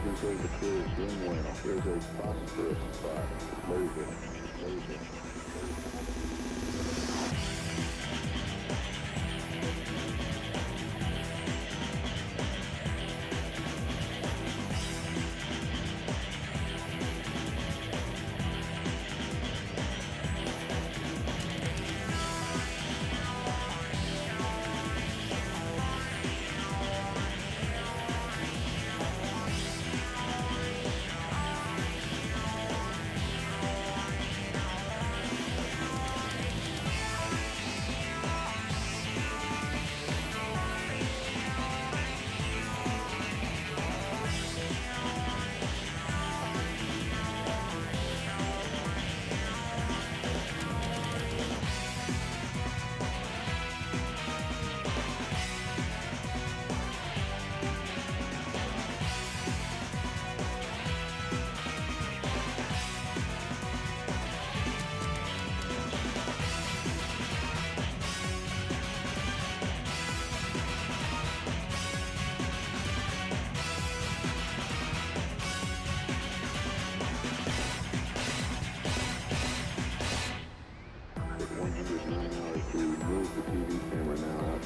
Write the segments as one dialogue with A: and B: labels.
A: Surgeons say the clearest doing well. There's a phosphorus spot. Laser.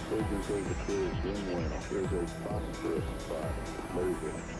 A: Surgeons say the clearest doing well. There's a phosphorus spot. Laser.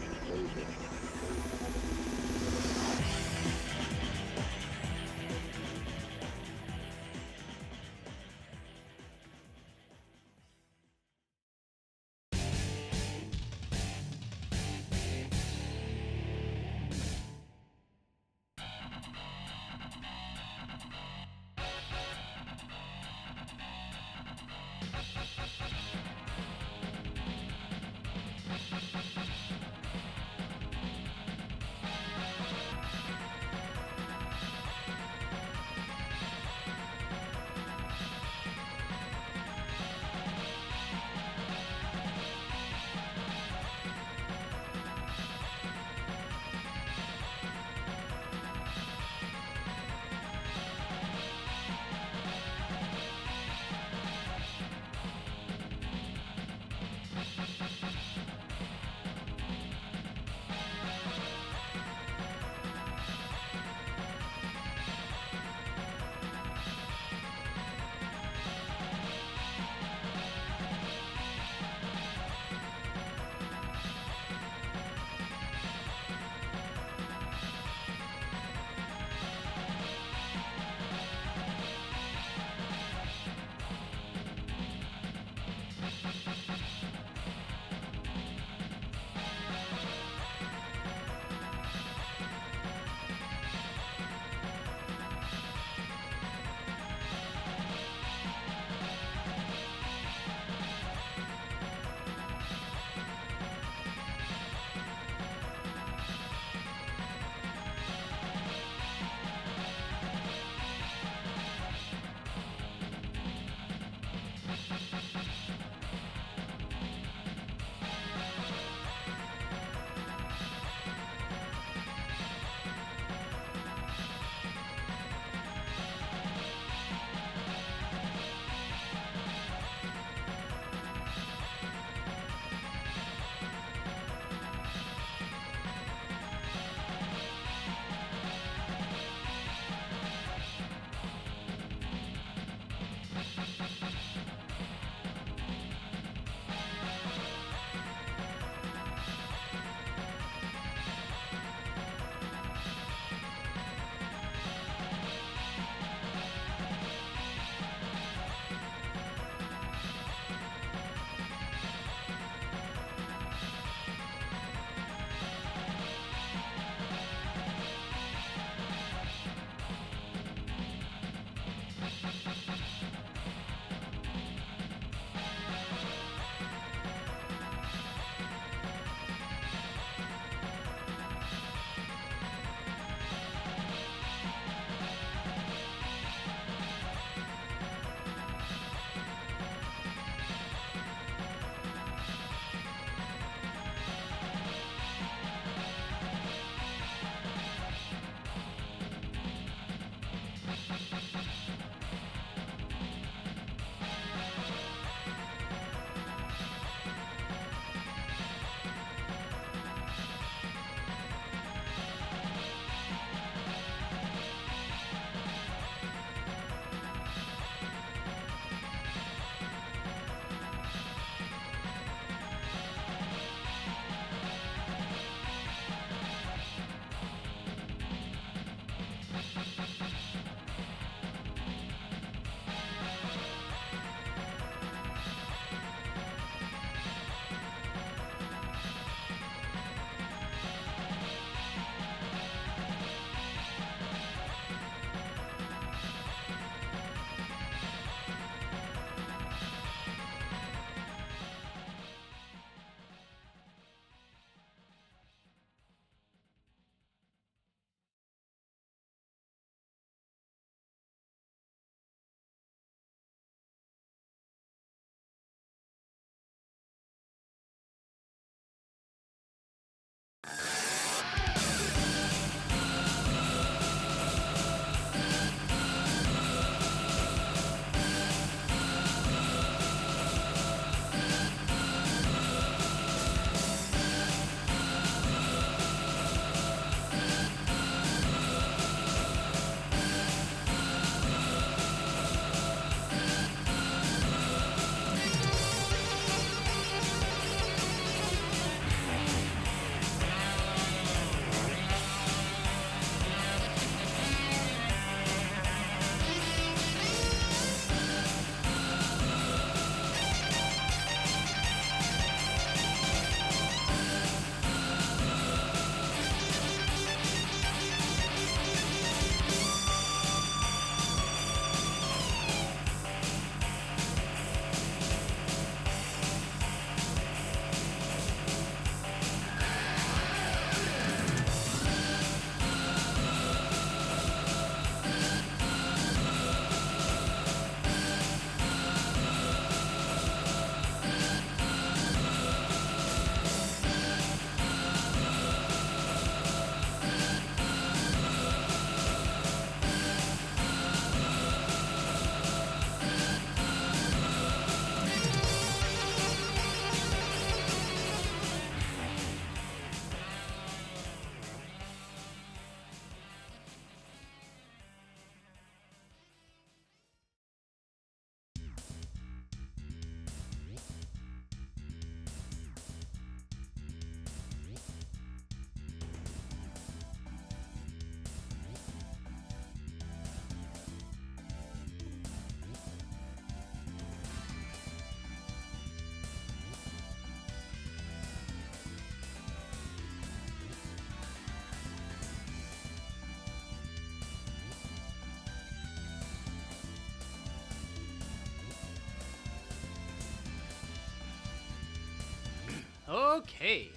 B: Okay.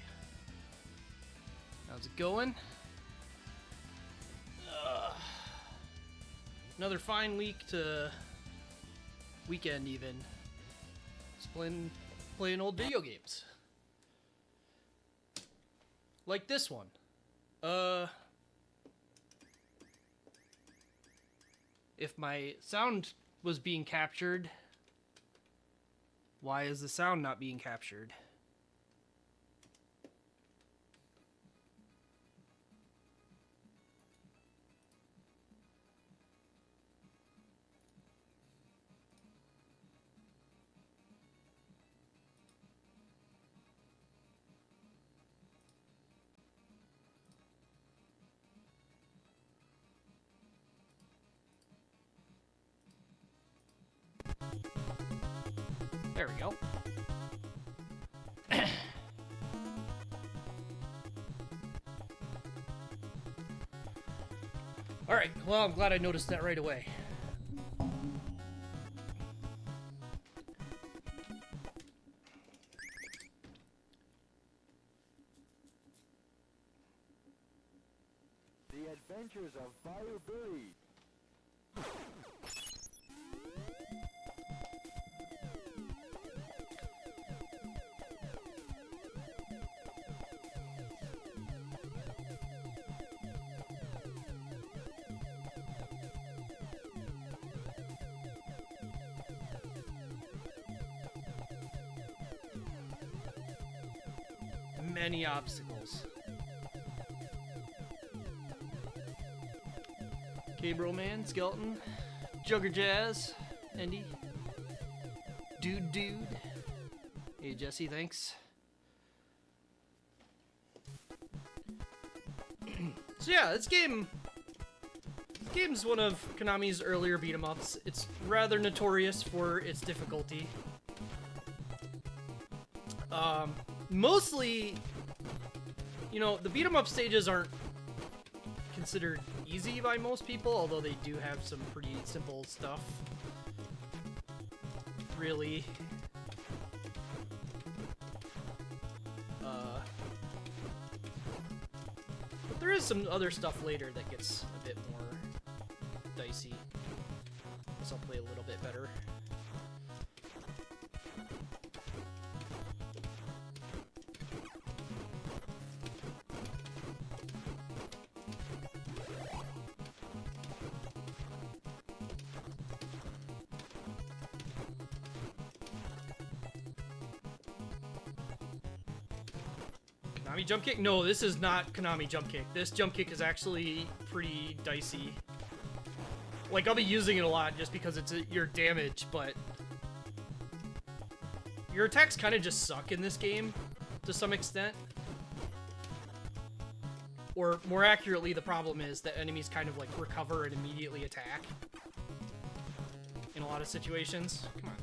B: How's it going? Another fine weekend even. Just playing old video games. Like this one. If my sound was being captured, why is the sound not being captured? There we go. Alright, well, I'm glad I noticed that right away.
A: The Adventures of Bayou.
B: Many obstacles. Cabro Man, Skeleton, Jugger Jazz, Andy, Dude. Hey Jesse, thanks. So yeah, this game's one of Konami's earlier beat 'em ups. It's rather notorious for its difficulty. Mostly, you know, the beat 'em up stages aren't considered easy by most people, although they do have some pretty simple stuff. Really. But there is some other stuff later that gets a bit more dicey. Guess I'll play a little bit better. Konami jump kick? No, this is not Konami jump kick. This jump kick is actually pretty dicey. Like, I'll be using it a lot just because it's your damage, but your attacks kind of just suck in this game to some extent. Or more accurately, the problem is that enemies kind of like recover and immediately attack in a lot of situations. Come on.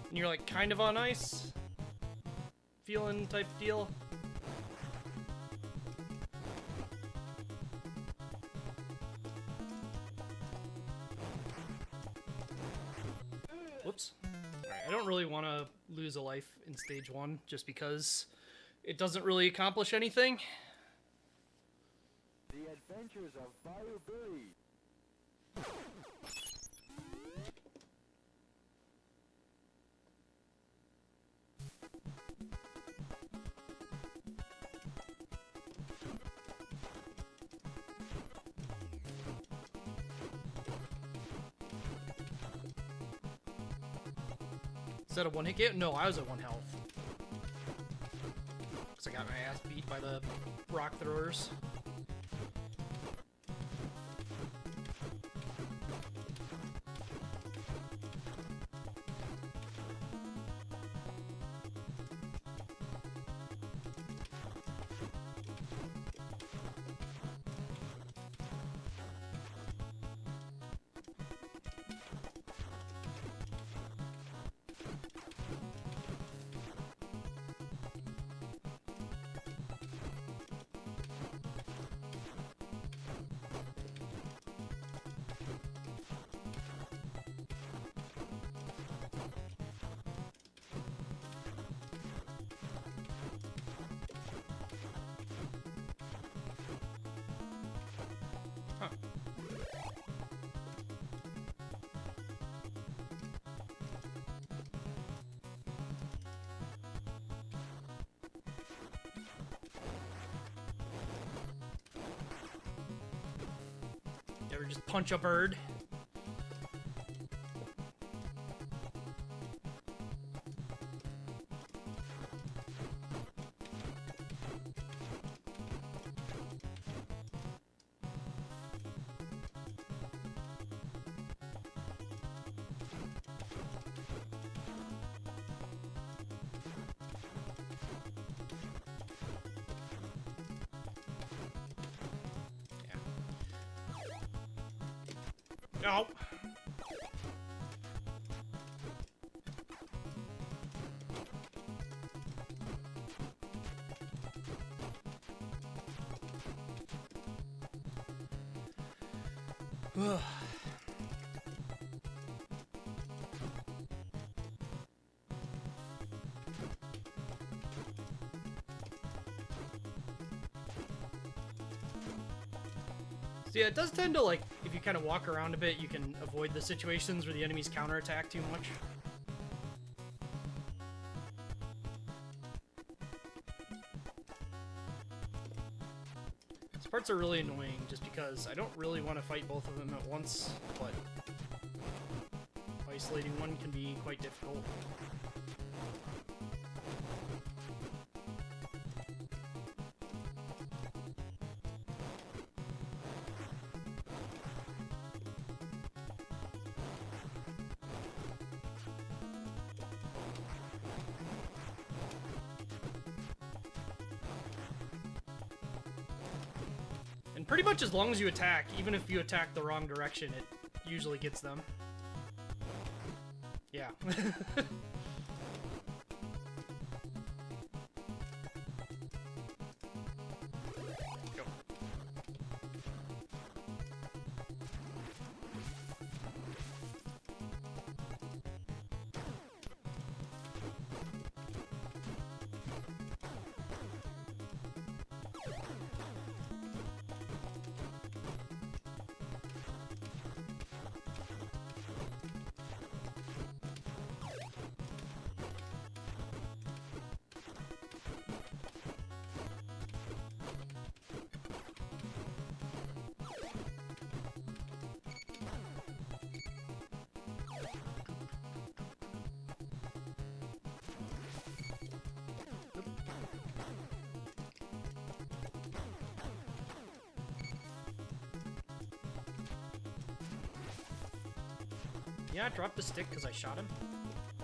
B: And you're like kind of on ice feeling type deal. Whoops. Alright, I don't really want to lose a life in stage 1 just because it doesn't really accomplish anything.
A: The Adventures of Bayou.
B: Is that a one-hit KO? No, I was at 1 health. Because I got my ass beat by the rock throwers. Huh. You ever just punch a bird? No. So yeah, it does tend to, like, if you kind of walk around a bit, you can avoid the situations where the enemies counterattack too much. These parts are really annoying just because I don't really want to fight both of them at once, but isolating one can be quite difficult. And pretty much as long as you attack, even if you attack the wrong direction, it usually gets them. Yeah. Go. Yeah, I dropped the stick because I shot him.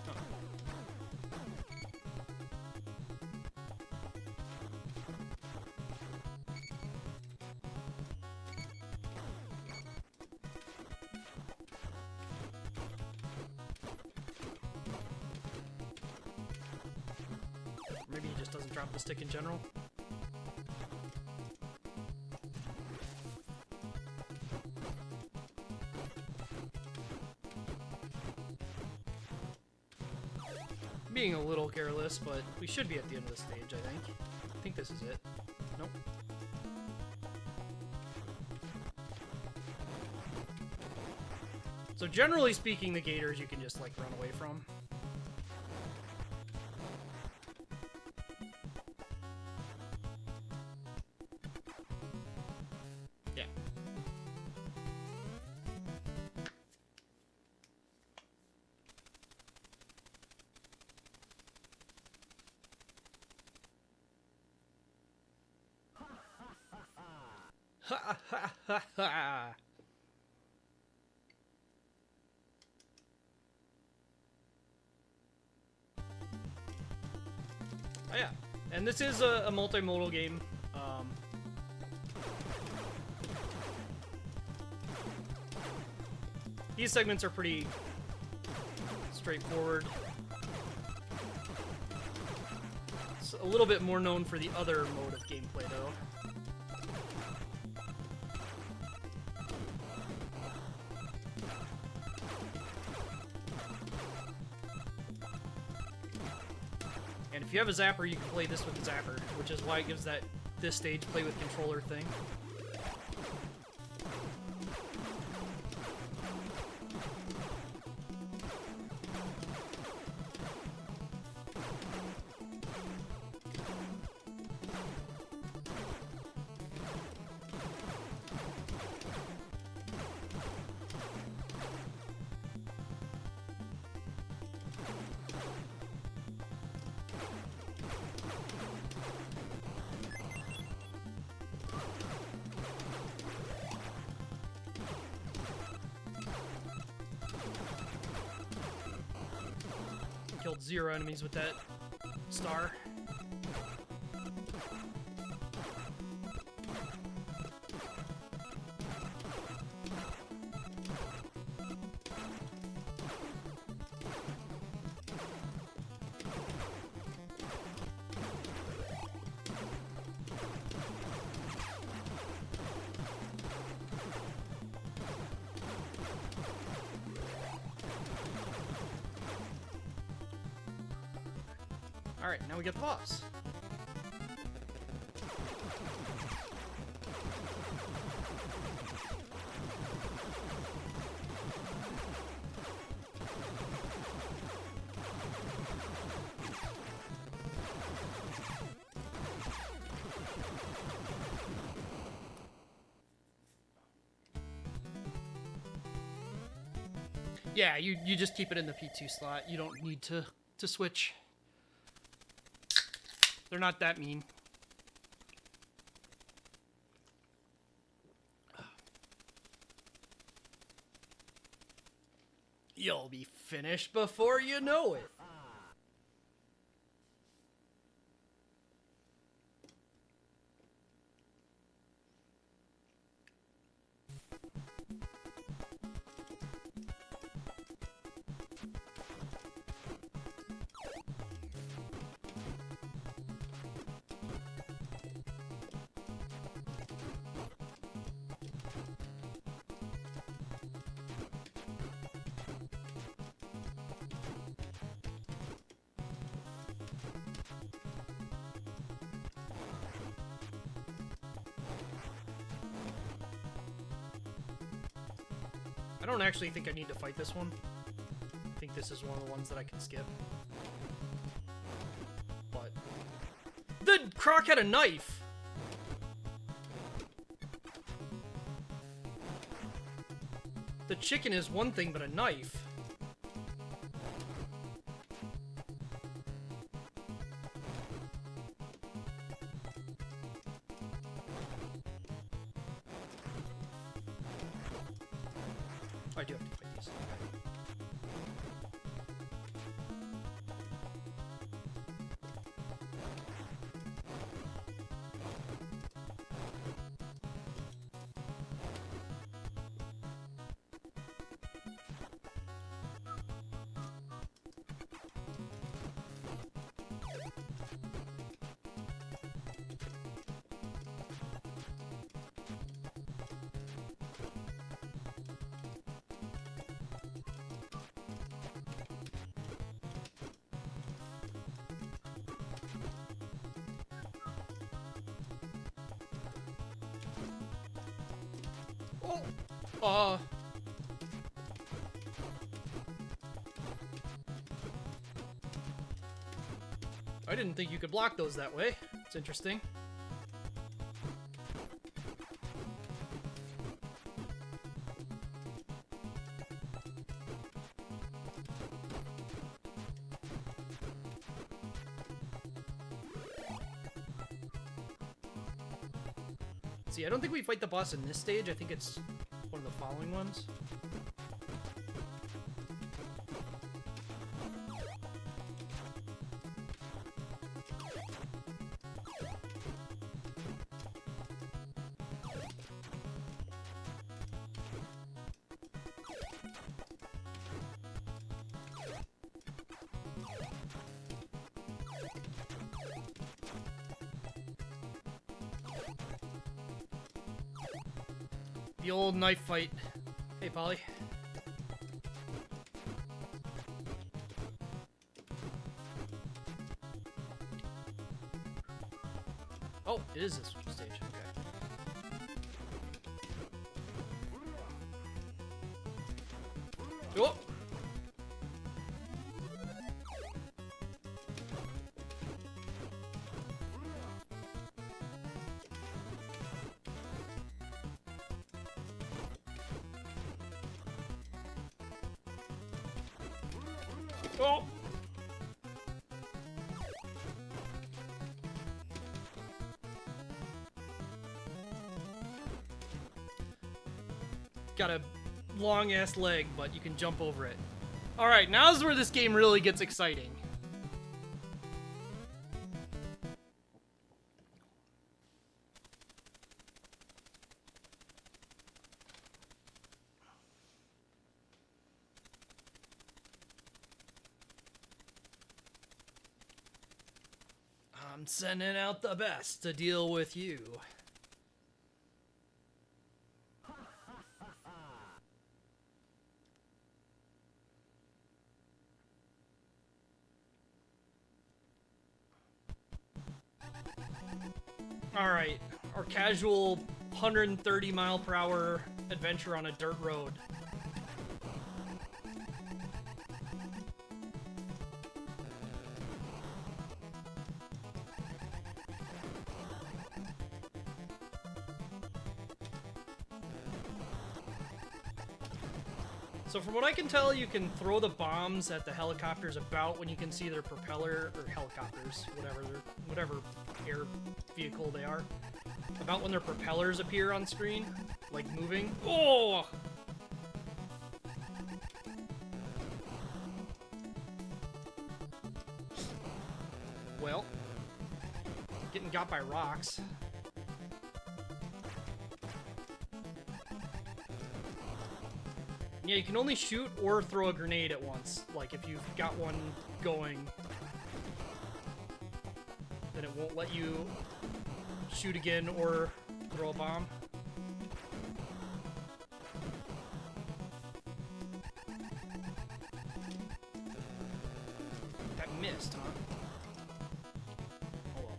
B: Huh. Maybe he just doesn't drop the stick in general. Being a little careless, but we should be at the end of the stage, I think. I think this is it. Nope. So generally speaking, the gators you can just, like, run away from. Yeah. Ha ha ha ha! Oh yeah, and this is a multimodal game. These segments are pretty straightforward. It's a little bit more known for the other mode of gameplay, though. And if you have a zapper, you can play this with the zapper, which is why it gives this stage play with controller thing. Killed 0 enemies with that star. Alright, now we get the boss. Yeah, you just keep it in the P2 slot. You don't need to switch. They're not that mean. You'll be finished before you know it. I don't actually think I need to fight this one. I think this is one of the ones that I can skip. But the croc had a knife! The chicken is one thing, but a knife. I do have to fight these. Oh, I didn't think you could block those that way. It's interesting. See, I don't think we fight the boss in this stage. I think it's one of the following ones. The old knife fight. Hey, Polly. Oh, it is this stage. Okay. Oh! Oh! Got a long ass leg, but you can jump over it. Alright, now's where this game really gets exciting. I'm sending out the best to deal with you. Alright, our casual 130 mile per hour adventure on a dirt road. So from what I can tell, you can throw the bombs at the helicopters about when you can see their propeller, or helicopters, whatever air vehicle they are, about when their propellers appear on screen, like moving. Oh! Well, getting got by rocks. Yeah, you can only shoot or throw a grenade at once. Like, if you've got one going, then it won't let you shoot again or throw a bomb. That missed, huh? Oh well.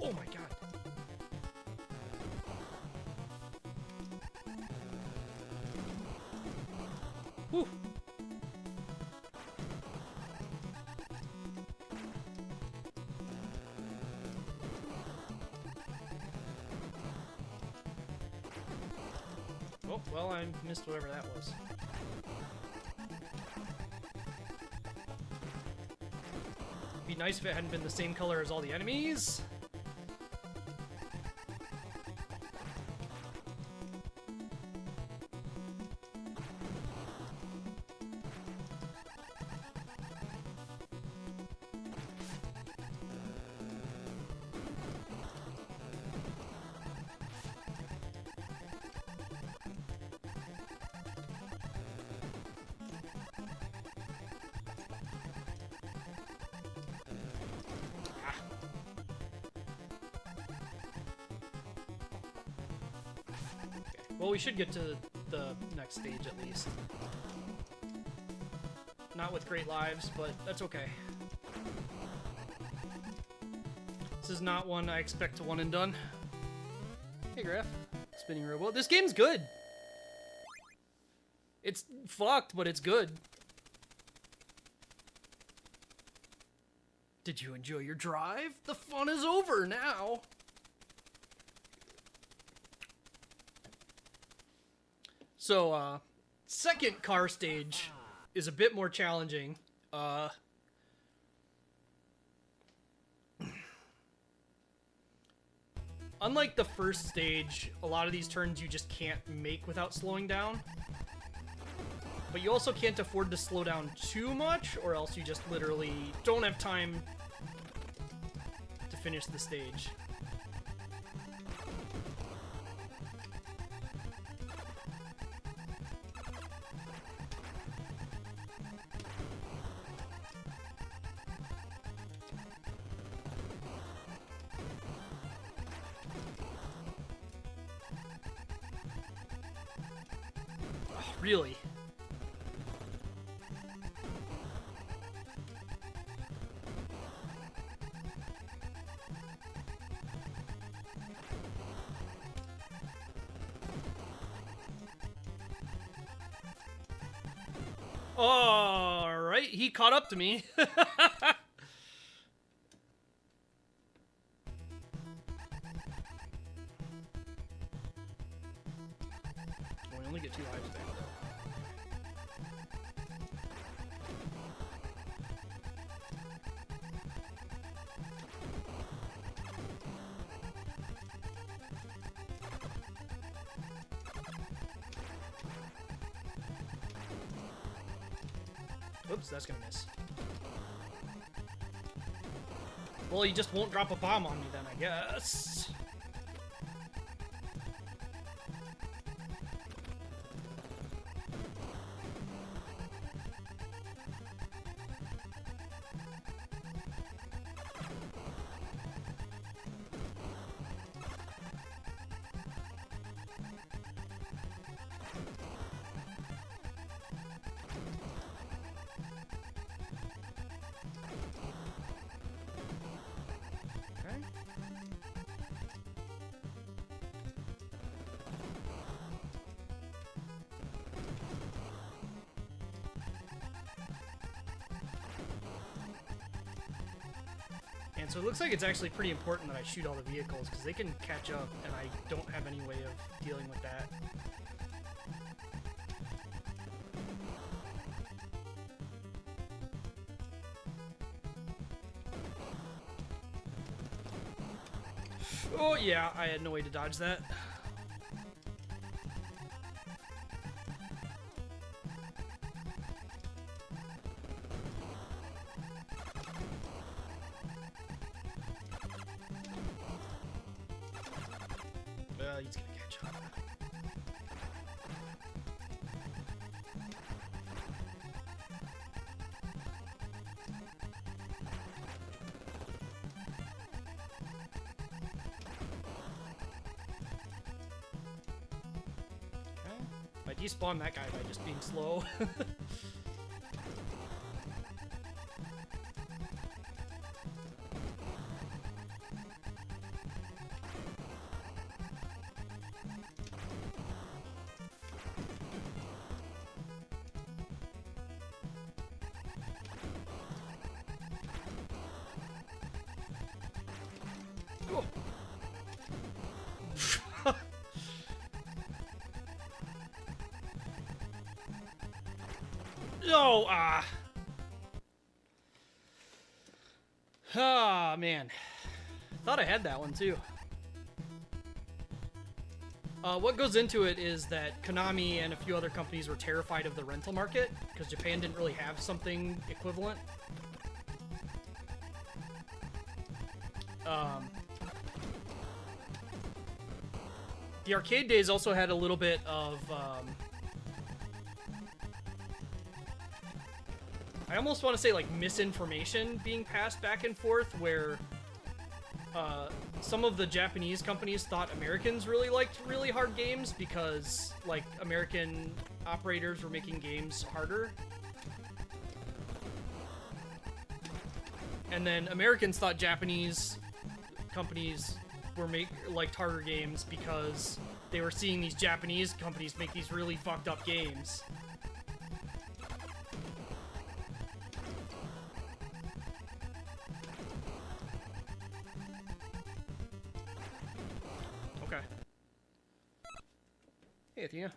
B: Oh my god. Whew. Oh, well, I missed whatever that was. Be nice if it hadn't been the same color as all the enemies. Well, we should get to the next stage at least. Not with great lives, but that's okay. This is not one I expect to one and done. Hey, Graf. Spinning robot. This game's good. It's fucked, but it's good. Did you enjoy your drive? The fun is over now. So, second car stage is a bit more challenging. Unlike the first stage, a lot of these turns you just can't make without slowing down. But you also can't afford to slow down too much, or else you just literally don't have time to finish the stage. Oh, really? Alright, he caught up to me. We only get 2 lives back though. Oops, that's gonna miss. Well, he just won't drop a bomb on me then, I guess. And so it looks like it's actually pretty important that I shoot all the vehicles, because they can catch up, and I don't have any way of dealing with that. Oh yeah, I had no way to dodge that. He's gonna catch up. Okay. I despawned that guy by just being slow. No, ah, man. Thought I had that one too. What goes into it is that Konami and a few other companies were terrified of the rental market because Japan didn't really have something equivalent. The arcade days also had a little bit of I almost want to say like misinformation being passed back and forth, where some of the Japanese companies thought Americans really liked really hard games because like American operators were making games harder. And then Americans thought Japanese companies were liked harder games because they were seeing these Japanese companies make these really fucked up games. Okay. Hey, Athena.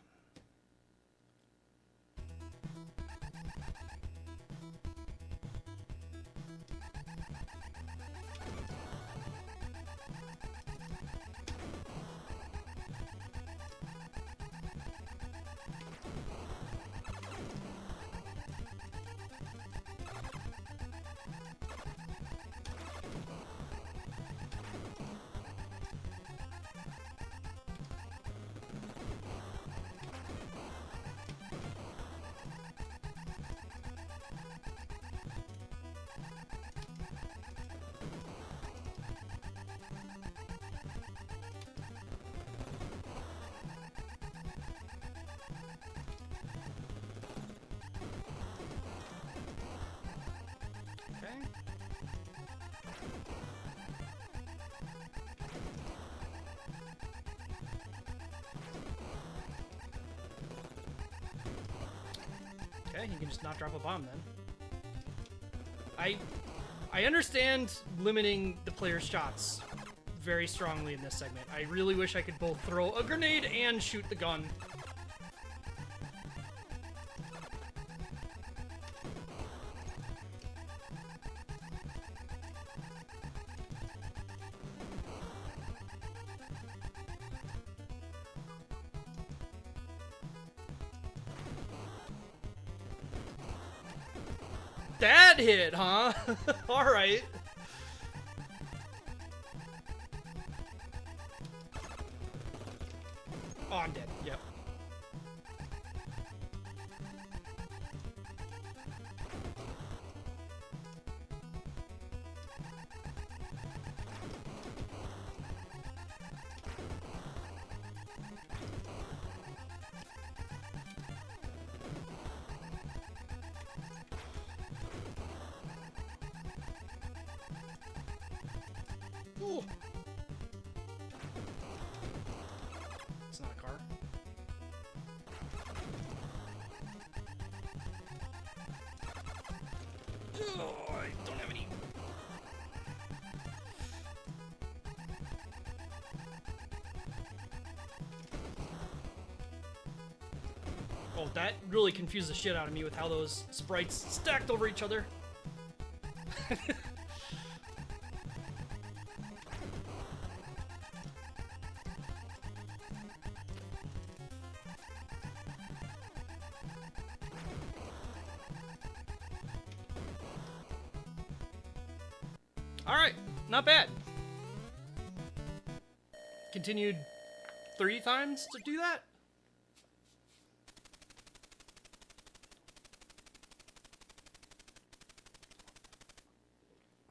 B: Okay, he can just not drop a bomb then. I understand limiting the player's shots very strongly in this segment. I really wish I could both throw a grenade and shoot the gun. That hit, huh? Alright. Oh, I'm dead. Yep. Ooh. It's not a car. Oh, I don't have any. Oh, that really confused the shit out of me with how those sprites stacked over each other. Alright, not bad. Continued 3 times to do that?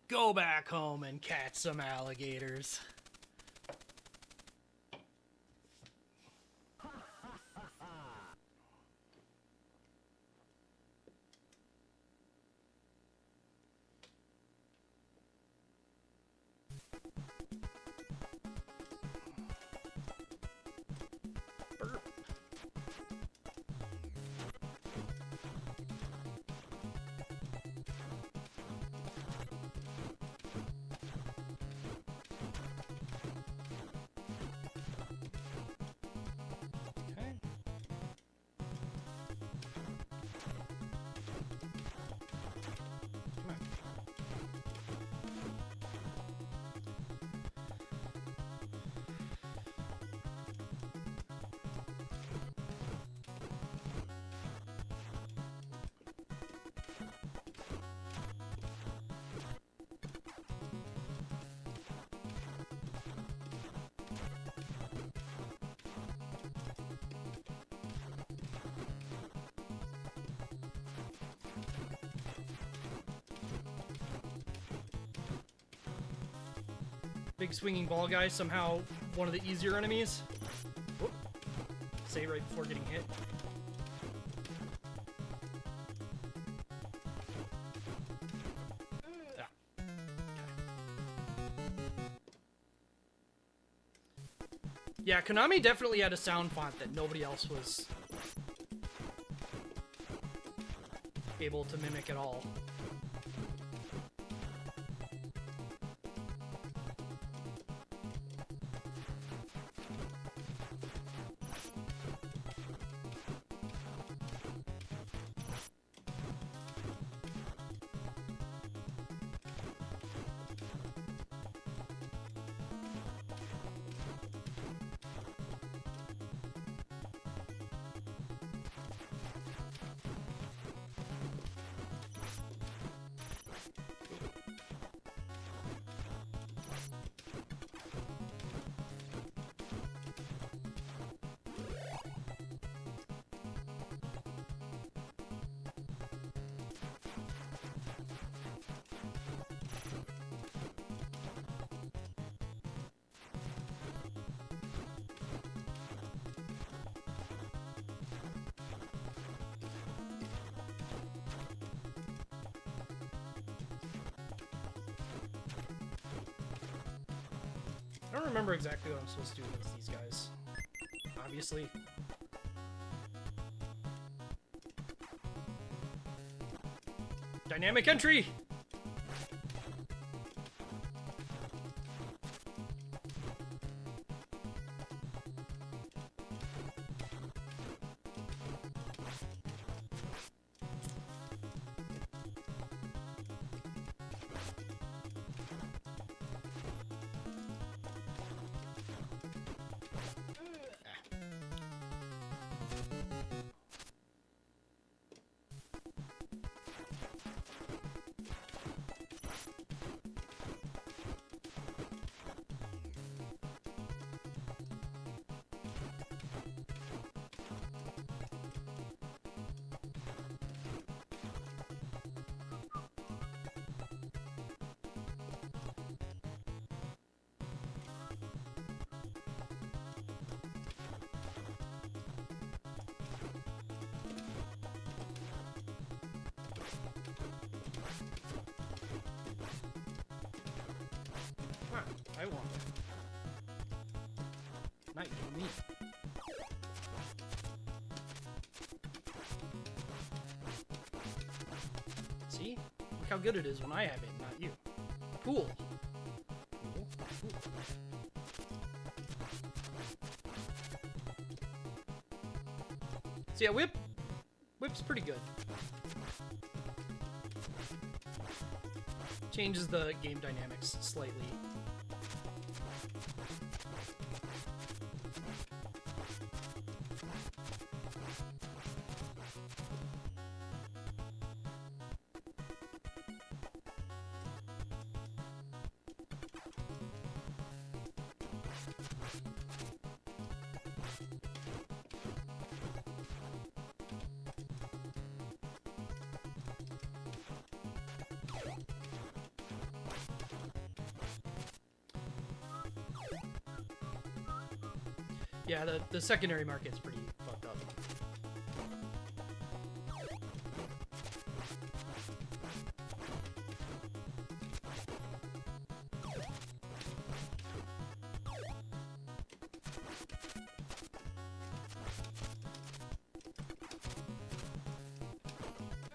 B: Go back home and catch some alligators. Big swinging ball guy, somehow one of the easier enemies. Whoop. Save right before getting hit. Ah. Okay. Yeah, Konami definitely had a sound font that nobody else was able to mimic at all. I don't remember exactly what I'm supposed to do with these guys. Obviously. Dynamic entry! I want it. Not you, me. See? Look how good it is when I have it, not you. Cool. Cool. Cool. So yeah, Whip's pretty good. Changes the game dynamics slightly. Yeah, the secondary market's pretty fucked up.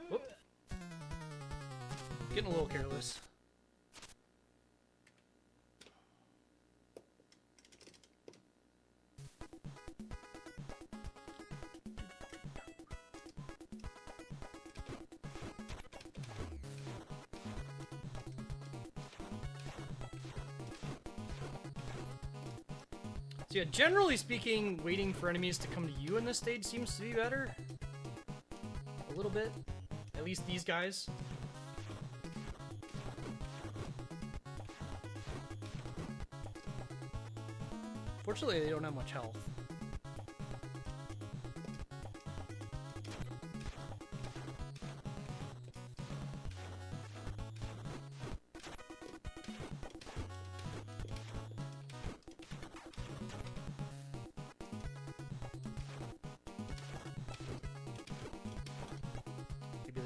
B: Whoop. Getting a little careless. So yeah, generally speaking, waiting for enemies to come to you in this stage seems to be better. A little bit. At least these guys. Fortunately, they don't have much health.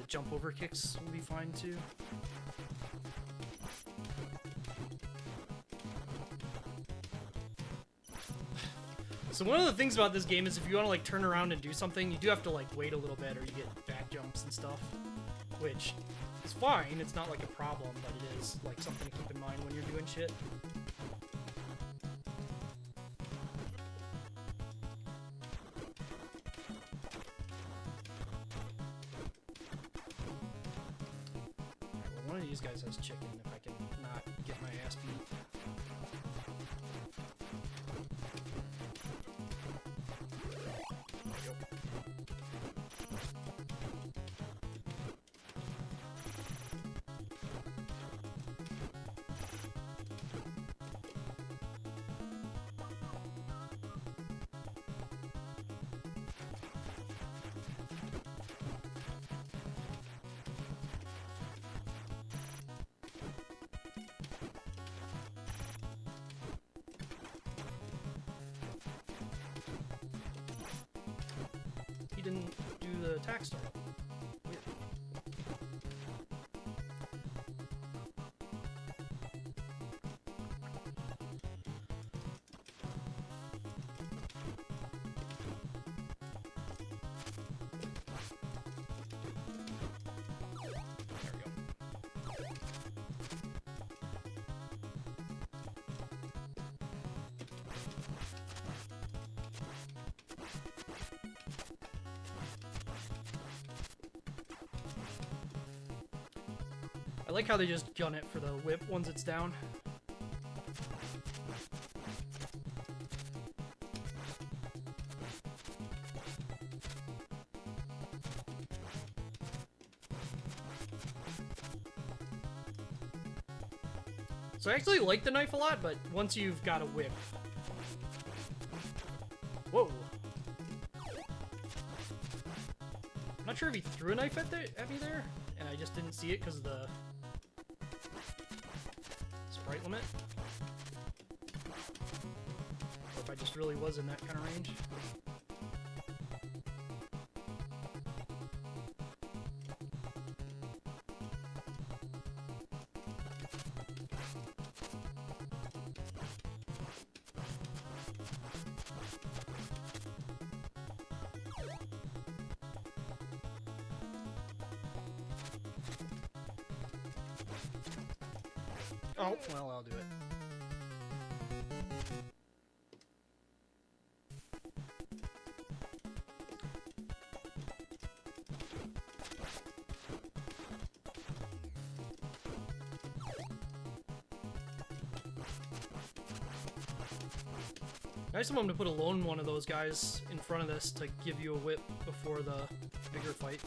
B: Jump over kicks will be fine too. So one of the things about this game is if you want to like turn around and do something, you do have to like wait a little bit or you get back jumps and stuff, which is fine. It's not like a problem, but it is like something to keep in mind when you're doing shit. One of these guys has chicken if I can not get my ass beat. Didn't do the attack start. Weird. There we I like how they just gun it for the whip once it's down. So I actually like the knife a lot, but once you've got a whip... Whoa! I'm not sure if he threw a knife at me there, and I just didn't see it because of the sprite limit. Or if I just really was in that kind of range. Oh, well, I'll do it. Nice of them to put a lone one of those guys in front of this to give you a whip before the bigger fight.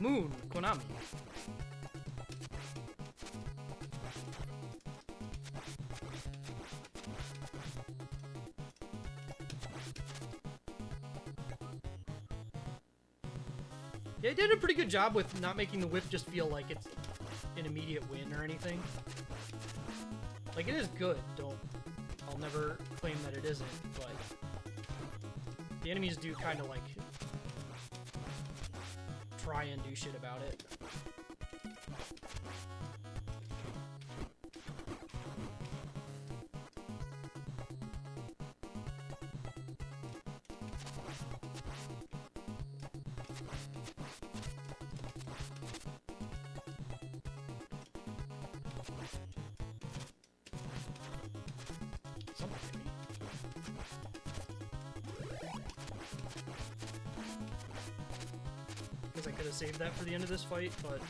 B: Moon, Konami. Yeah, they did a pretty good job with not making the whip just feel like it's an immediate win or anything. Like, it is good, I'll never claim that it isn't, but the enemies do kind of like try and do shit about it. Something hit me. I could have saved that for the end of this fight, but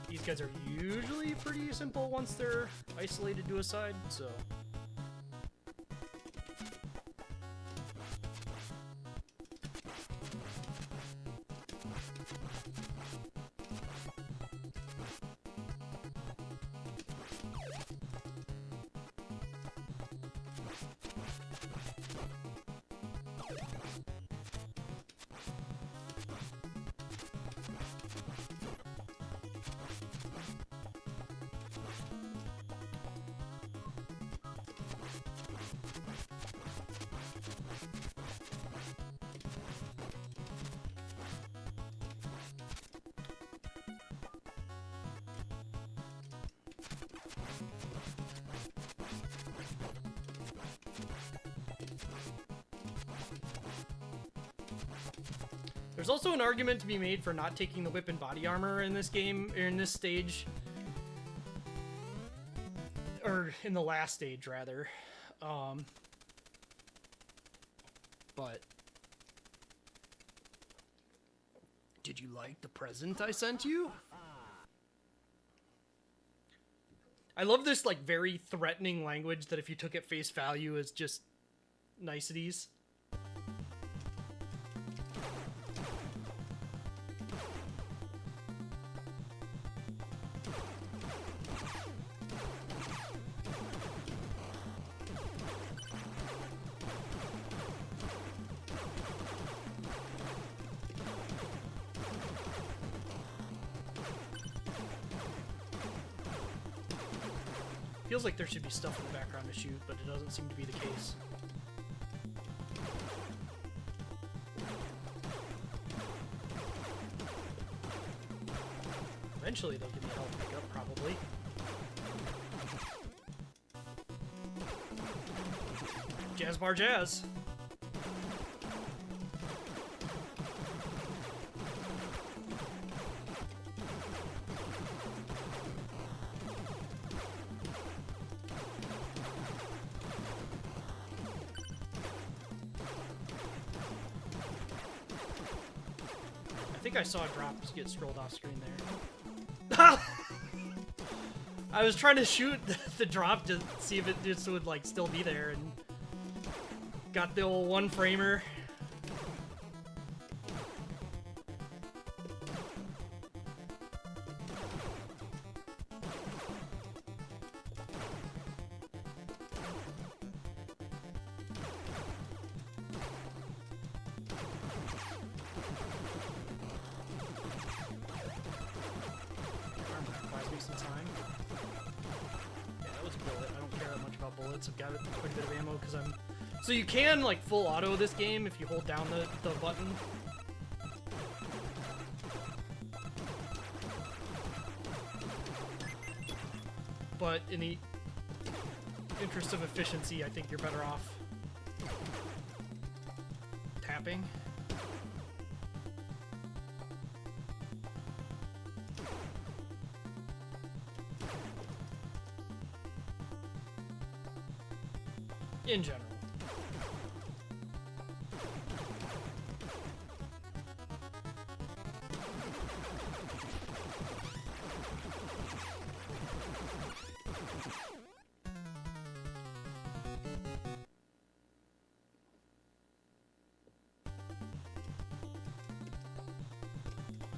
B: these guys are usually pretty simple once they're isolated to a side, so... There's also an argument to be made for not taking the whip and body armor in this game, or in this stage. Or in the last stage, rather. But... Did you like the present I sent you? I love this, like, very threatening language that if you took at face value is just niceties. Feels like there should be stuff in the background to shoot, but it doesn't seem to be the case. Eventually they'll give me a health pickup, probably. Jazz bar jazz. I think I saw a drop just get scrolled off screen there. I was trying to shoot the drop to see if it just would like still be there, and got the old one framer. Buys me some time. Yeah, that was a bullet. I don't care that much about bullets. I've got quite a bit of ammo because I'm... So you can, like, full auto this game if you hold down the button. But in the interest of efficiency, I think you're better off tapping. In general.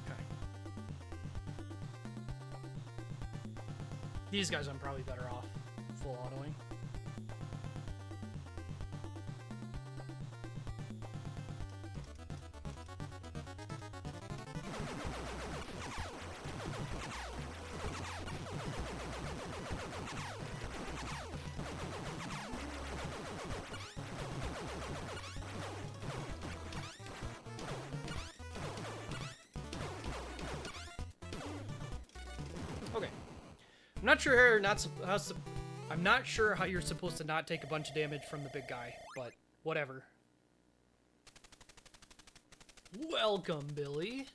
B: Okay. These guys I'm probably better off full autoing. Okay. I'm not sure I'm not sure how you're supposed to not take a bunch of damage from the big guy, but whatever. Welcome, Billy,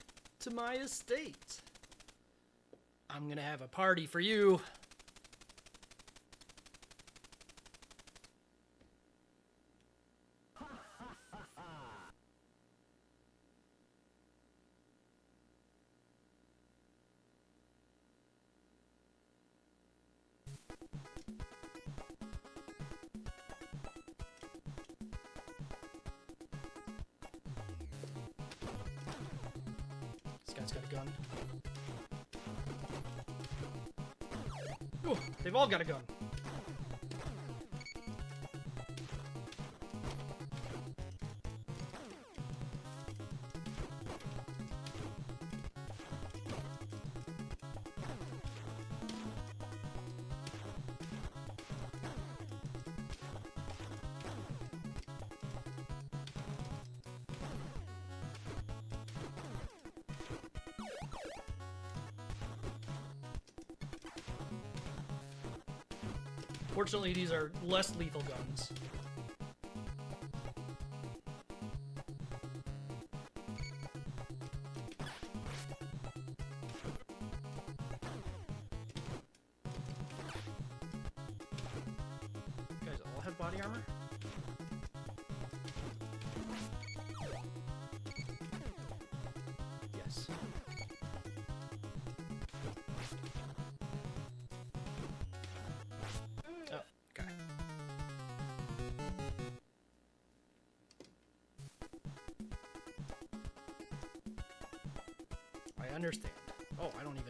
B: to my estate. I'm gonna have a party for you. This guy's got a gun. Ooh, they've all got a gun. Fortunately, these are less lethal guns. You guys all have body armor? Yes. Oh, okay. I understand. Oh, I don't even...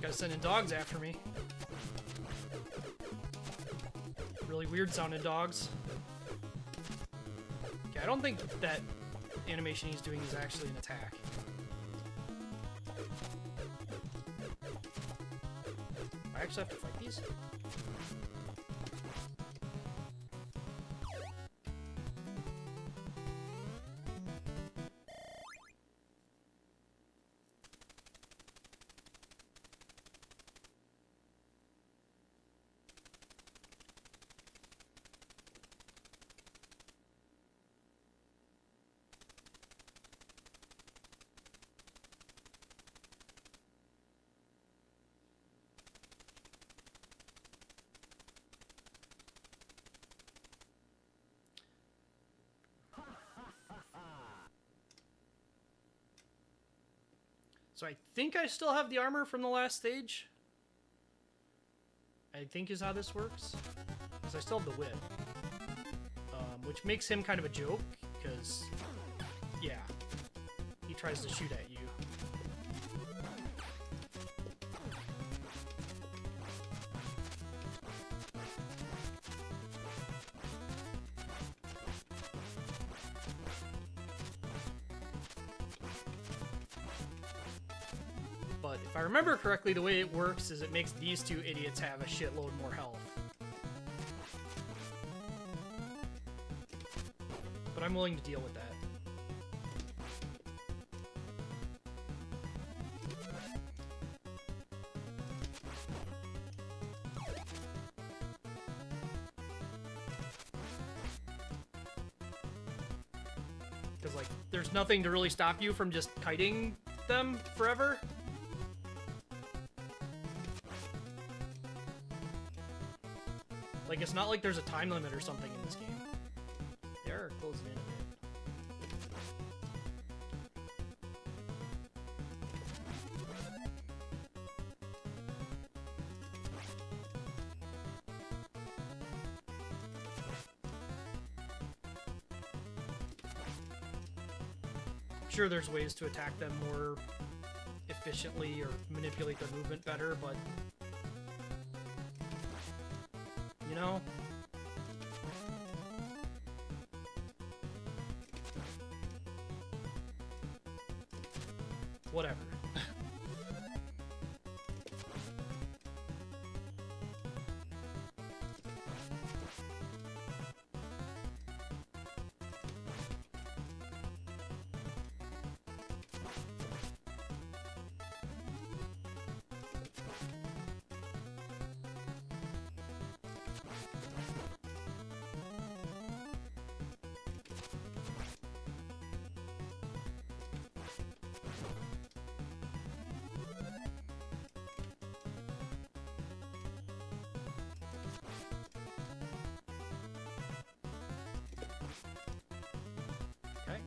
B: guy's sending dogs after me. Really weird sounding dogs. Okay, I don't think that animation he's doing is actually an attack. I actually have to fight these? So I think I still have the armor from the last stage. I think is how this works. Because I still have the whip. Which makes him kind of a joke, because, yeah, he tries to shoot at you. But if I remember correctly, the way it works is it makes these two idiots have a shitload more health. But I'm willing to deal with that. Because, like, there's nothing to really stop you from just kiting them forever. Like, it's not like there's a time limit or something in this game. They are closing in a bit. I'm sure there's ways to attack them more efficiently or manipulate their movement better, but you know, whatever. Okay.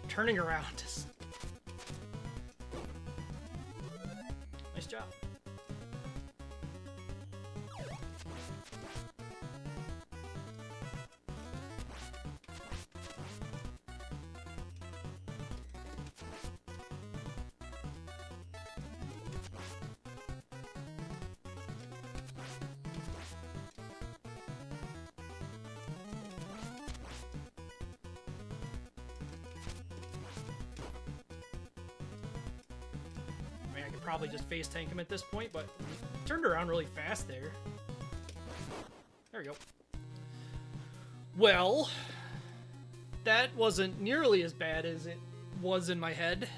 B: Turning around is... Nice job. I could probably just face tank him at this point, but he turned around really fast there. There we go. Well, that wasn't nearly as bad as it was in my head.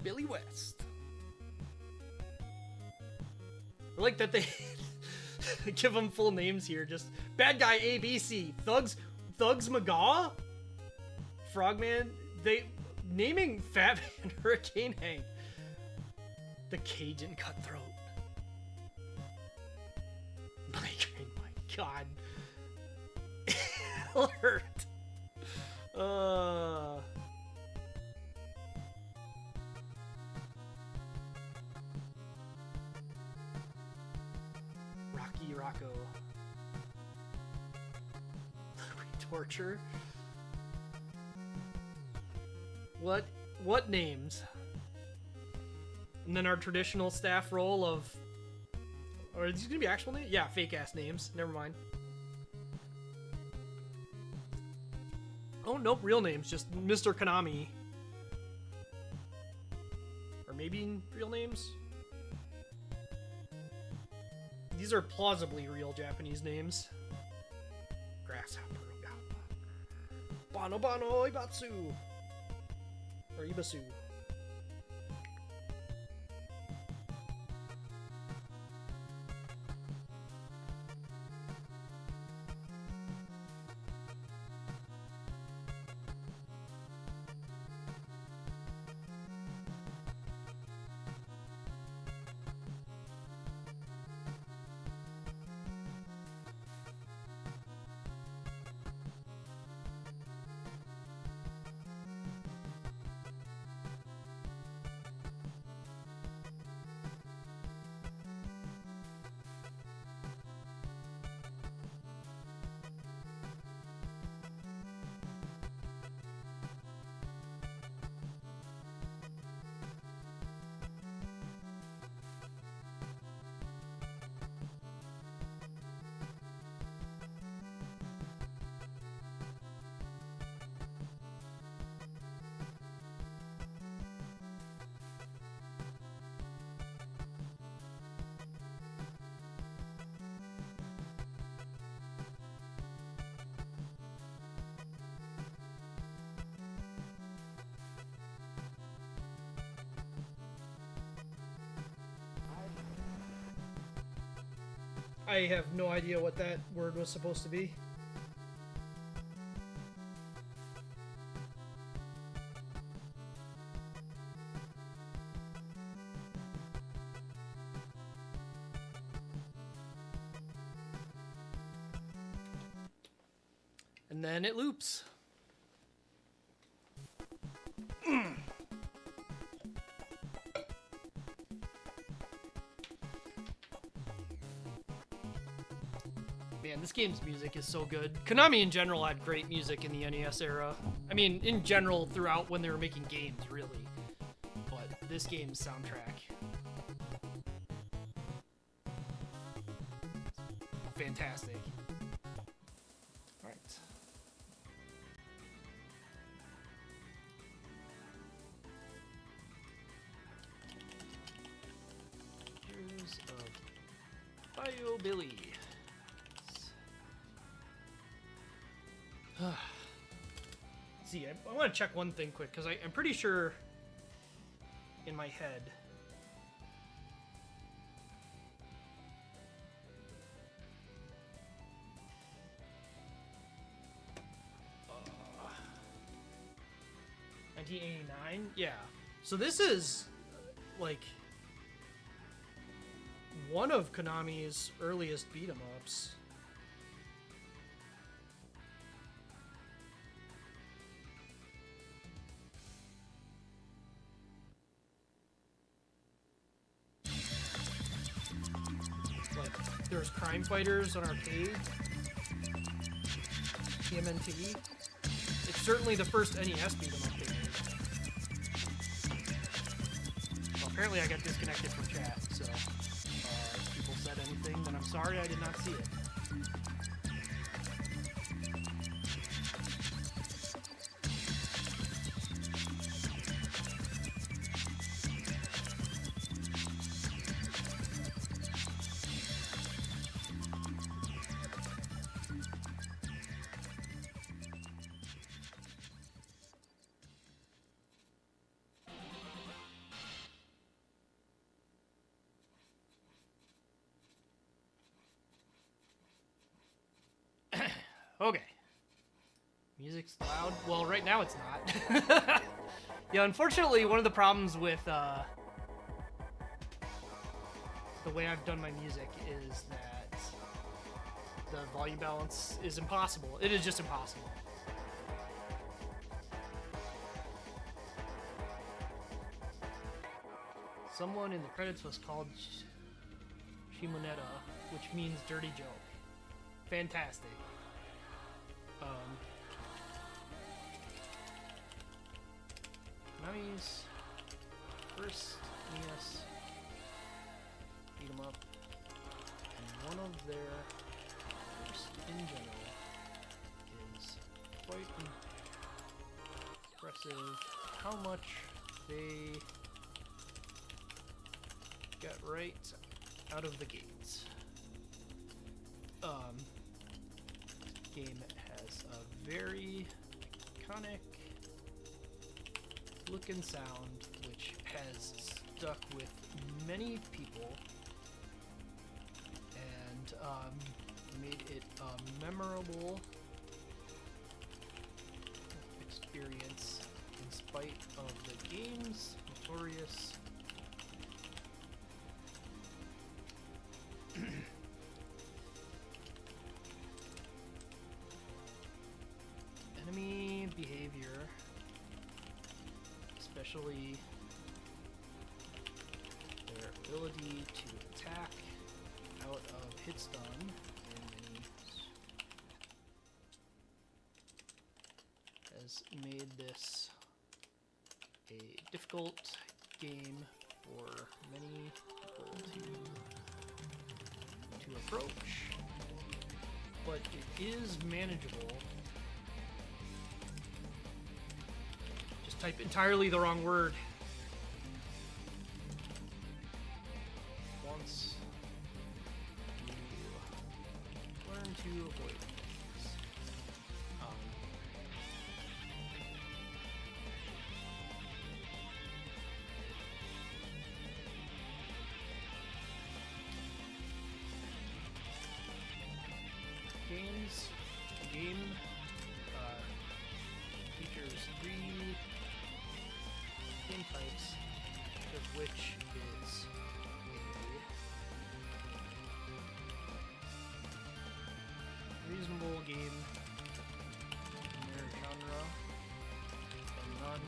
B: Billy West. I like that they give them full names here. Just bad guy ABC, Thugs McGaw, Frogman. They naming Fat Man Hurricane Hank, the Cajun Cutthroat. Migraine, my God. Alert. Rocky Rocco. Torture. What names? And then our traditional staff role of, or is these gonna be actual names? Yeah, fake ass names. Never mind. Oh nope, real names. Just Mr. Konami. Or maybe real names. These are plausibly real Japanese names. Grasshopper Ogawa. Bano Bano Ibatsu. Or Ibasu. I have no idea what that word was supposed to be. And then it loops. Man, this game's music is so good. Konami in general had great music in the NES era. I mean, in general, throughout when they were making games, really. But this game's soundtrack, fantastic. Alright. Here's Bayou Billy. See, I want to check one thing quick, because I'm pretty sure in my head uh, 1989? Yeah. So this is like one of Konami's earliest beat 'em ups. There's Crime Fighters on arcade, TMNT. It's certainly the first NES beat 'em up they made. Well, apparently I got disconnected from chat, so if people said anything, then I'm sorry I did not see it. Okay. Music's loud. Well, right now it's not. Yeah, unfortunately, one of the problems with the way I've done my music is that the volume balance is impossible. It is just impossible. Someone in the credits was called Shimoneta, which means dirty joke. Fantastic. Konami's first NES beat 'em up, and one of their first in general is quite impressive how much they got right out of the gates. Game has a very iconic look and sound, which has stuck with many people and made it a memorable experience in spite of the game's notorious enemy behavior, especially their ability to attack out of hit stun in many, has made this a difficult game for many people to approach, but it is manageable. Just type entirely the wrong word. Once you learn to avoid things. The game features 3 game types, of which is a reasonable game in their genre, and none,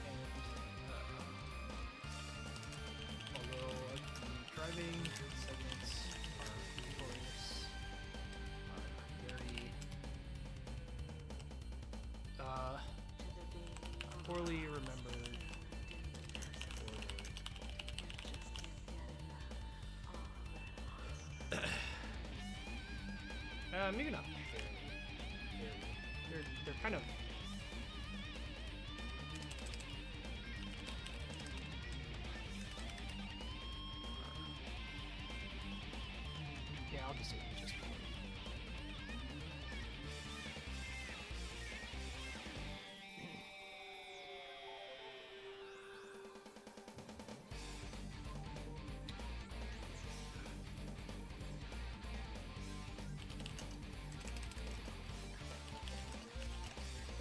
B: and although the driving segments are notorious, very poorly remembered, maybe not very. They're kind of yeah, I'll just say just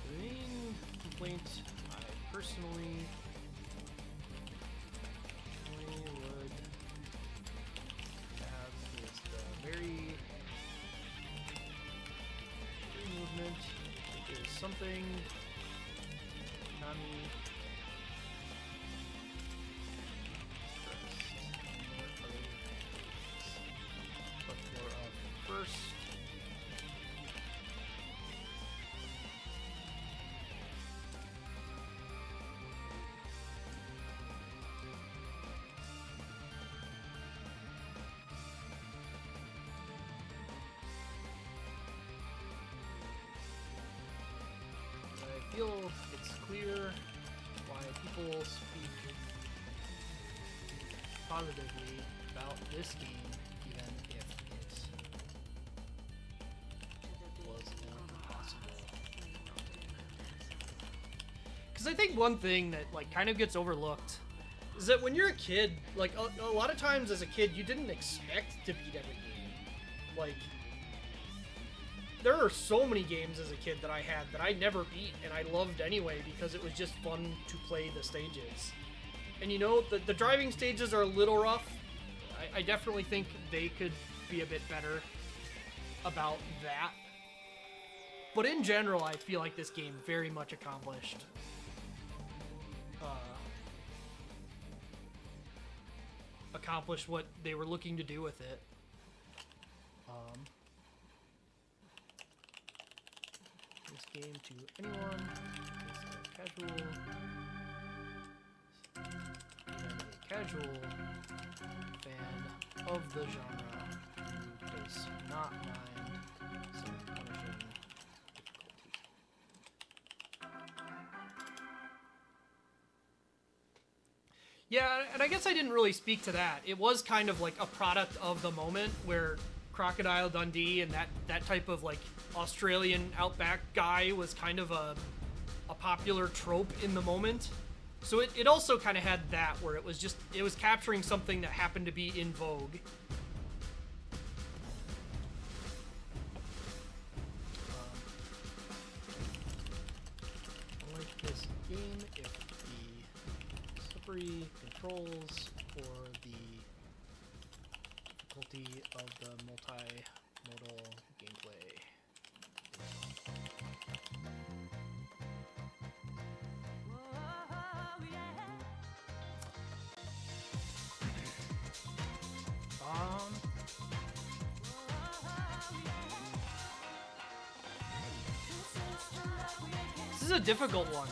B: the main complaint I personally would have is the very free movement, which is something Konami stressed in their other games. But for a first I feel it's clear why people speak positively about this game, even if it was impossible. Because I think one thing that like kind of gets overlooked is that when you're a kid, like a lot of times as a kid, you didn't expect to beat every game. Like there are so many games as a kid that I had that I never beat and I loved anyway because it was just fun to play the stages. And you know, the driving stages are a little rough. I definitely think they could be a bit better about that. But in general, I feel like this game very much accomplished what they were looking to do with it. This game to anyone is a casual, even a casual fan of the genre who does not mind some punishing difficulty. Yeah, and I guess I didn't really speak to that. It was kind of like a product of the moment where Crocodile Dundee and that type of like Australian outback guy was kind of a popular trope in the moment. So it also kind of had that where it was capturing something that happened to be in vogue. I like this game if the slippery controls or the difficulty of the multimodal gameplay. This is a difficult one.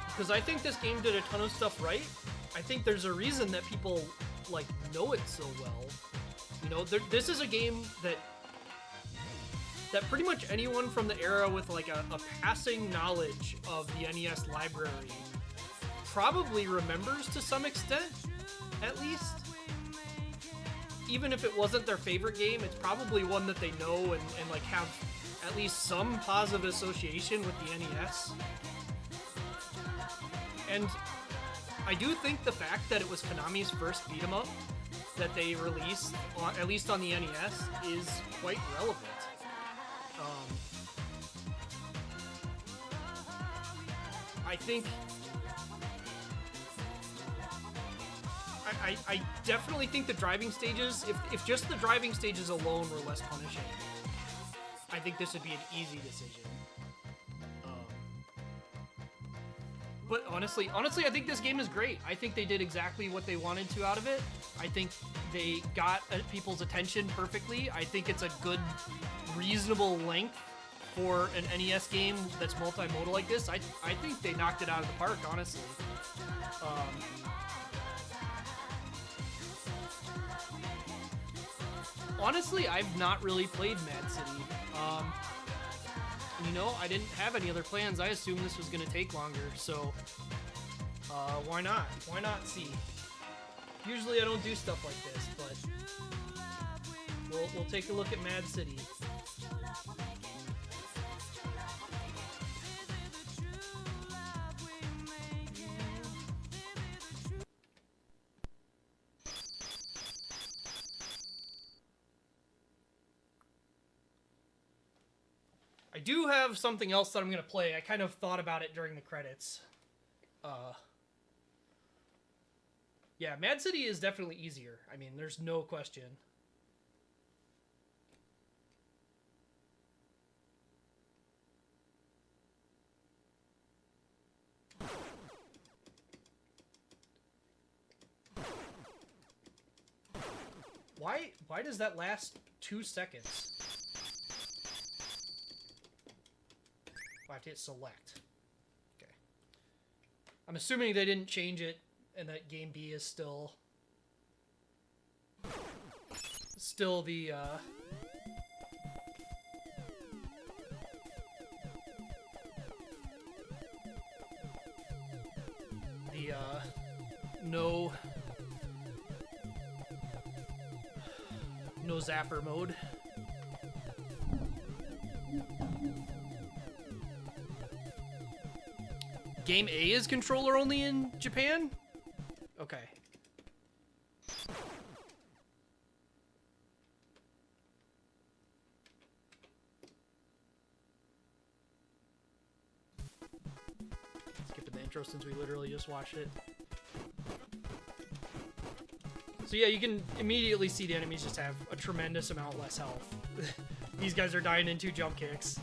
B: Because I think this game did a ton of stuff right. I think there's a reason that people like know it so well. You know, this is a game that pretty much anyone from the era with like a passing knowledge of the NES library probably remembers to some extent, at least. Even if it wasn't their favorite game, it's probably one that they know and like have at least some positive association with the NES. And I do think the fact that it was Konami's first beat 'em up that they released, at least on the NES, is quite relevant. I think I definitely think the driving stages, if just the driving stages alone were less punishing, I think this would be an easy decision. But honestly, I think this game is great. I think they did exactly what they wanted to out of it. I think they got people's attention perfectly. I think it's a good, reasonable length for an NES game that's multimodal like this. I think they knocked it out of the park, honestly. Honestly, I've not really played Mad City. You know, I didn't have any other plans. I assumed this was going to take longer, so why not? Why not see? Usually I don't do stuff like this, but we'll take a look at Mad City. I do have something else that I'm going to play. I kind of thought about it during the credits. Yeah, Mad City is definitely easier. I mean, there's no question. Why does that last 2 seconds? I have to hit select. Okay. I'm assuming they didn't change it and that game B is still the no zapper mode. Game A is controller only in Japan? Okay. Skipping the intro since we literally just watched it. So yeah, you can immediately see the enemies just have a tremendous amount less health. These guys are dying in 2 jump kicks.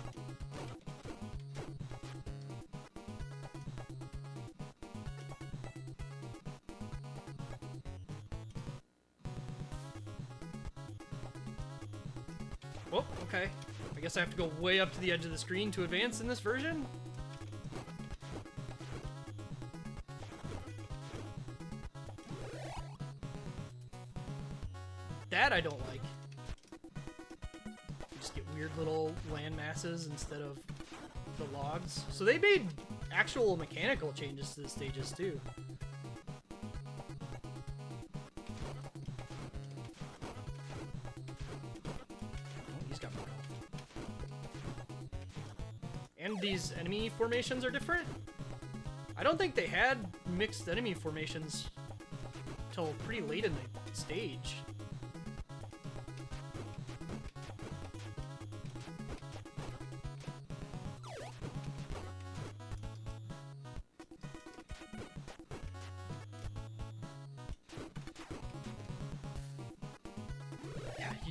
B: Oh, okay. I guess I have to go way up to the edge of the screen to advance in this version? That I don't like. You just get weird little land masses instead of the logs. So they made actual mechanical changes to the stages too. Oh, he's got more health. And these enemy formations are different. I don't think they had mixed enemy formations till pretty late in the stage.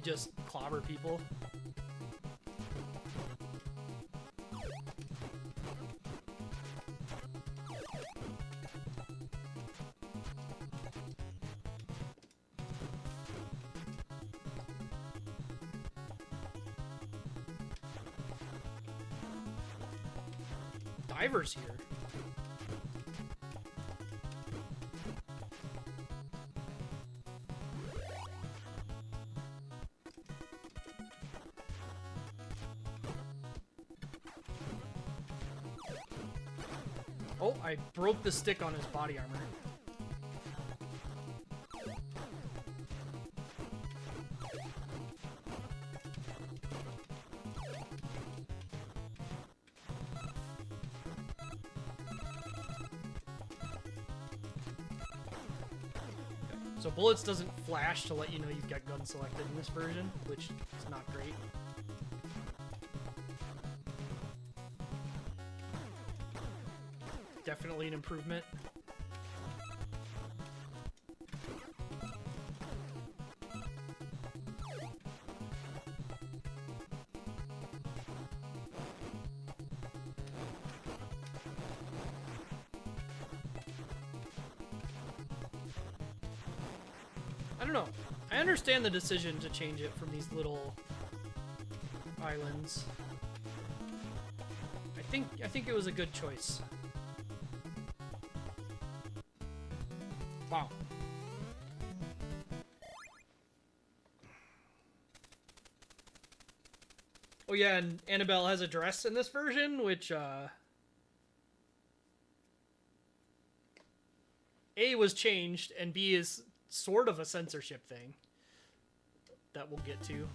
B: Just clobber people. Divers here. Oh, I broke the stick on his body armor. So bullets doesn't flash to let you know you've got gun selected in this version, which is not great. Definitely an improvement. I don't know. I understand the decision to change it from these little islands. I think it was a good choice. Wow. Oh yeah, and Annabelle has a dress in this version, which A was changed, and B is sort of a censorship thing that we'll get to.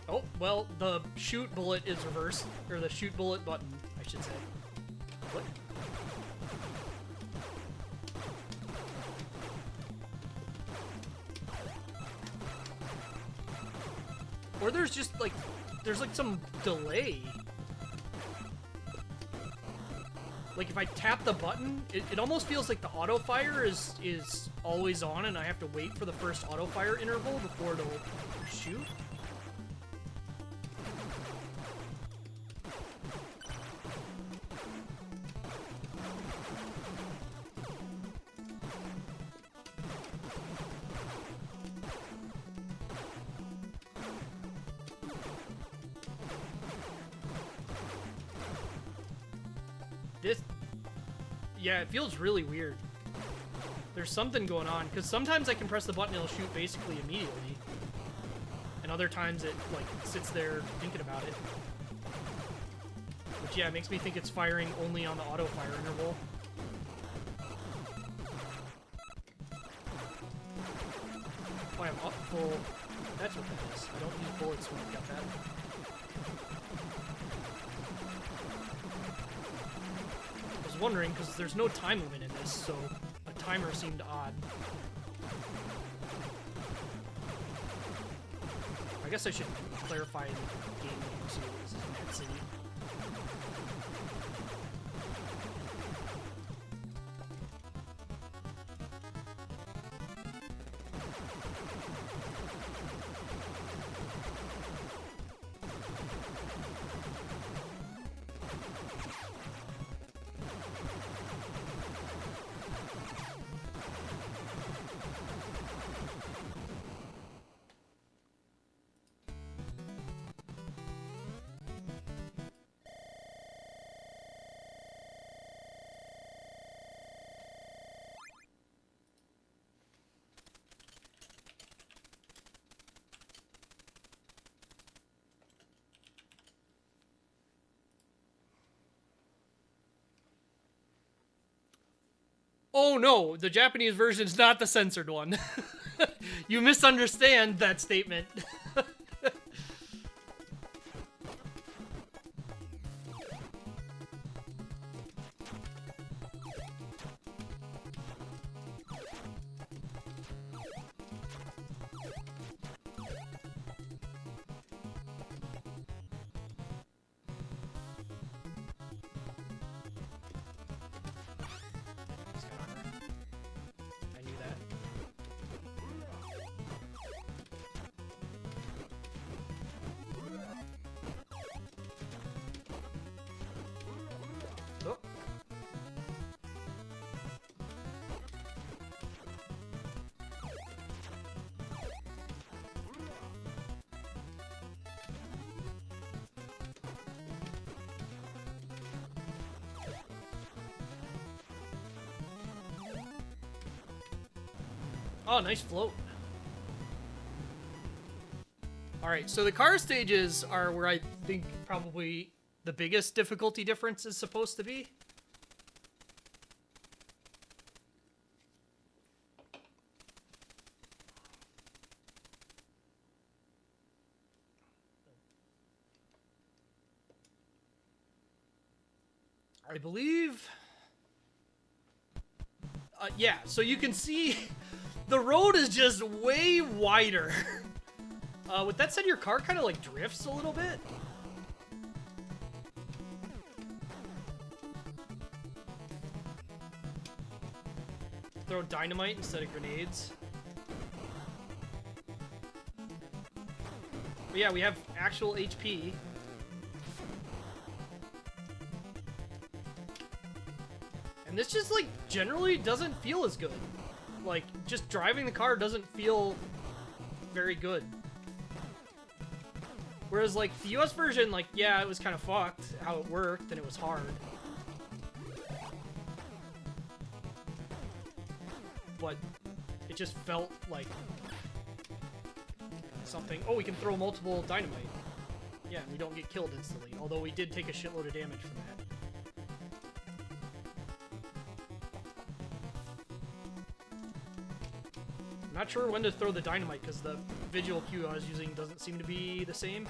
B: Oh, well, the shoot bullet is reversed, or the shoot bullet button, I should say. What? Or there's just like, there's like some delay. Like if I tap the button, it almost feels like the auto fire is always on and I have to wait for the first auto fire interval before it'll shoot. Yeah, it feels really weird. There's something going on, because sometimes I can press the button and it'll shoot basically immediately. And other times it, like, sits there thinking about it. Which, yeah, makes me think it's firing only on the auto-fire interval. Oh, I'm up full. That's what that is. I don't need bullets when I've got that. was wondering, because there's no time limit in this, so a timer seemed odd. I guess I should clarify in the game name, so this is Mad City. Oh no, the Japanese version is not the censored one. You misunderstand that statement. I knew that. Oh. Oh, nice float. Alright, so the car stages are where I think probably the biggest difficulty difference is supposed to be. I believe... yeah, so you can see the road is just way wider. With that said, your car kind of like drifts a little bit. Throw dynamite instead of grenades. But yeah, we have actual HP. And this just, like, generally doesn't feel as good. Like, just driving the car doesn't feel very good. Whereas, like, the US version, like, yeah, it was kind of fucked how it worked, and it was hard. But it just felt like something. Oh, we can throw multiple dynamite. Yeah, and we don't get killed instantly. Although we did take a shitload of damage from that. I'm not sure when to throw the dynamite because the visual cue I was using doesn't seem to be the same.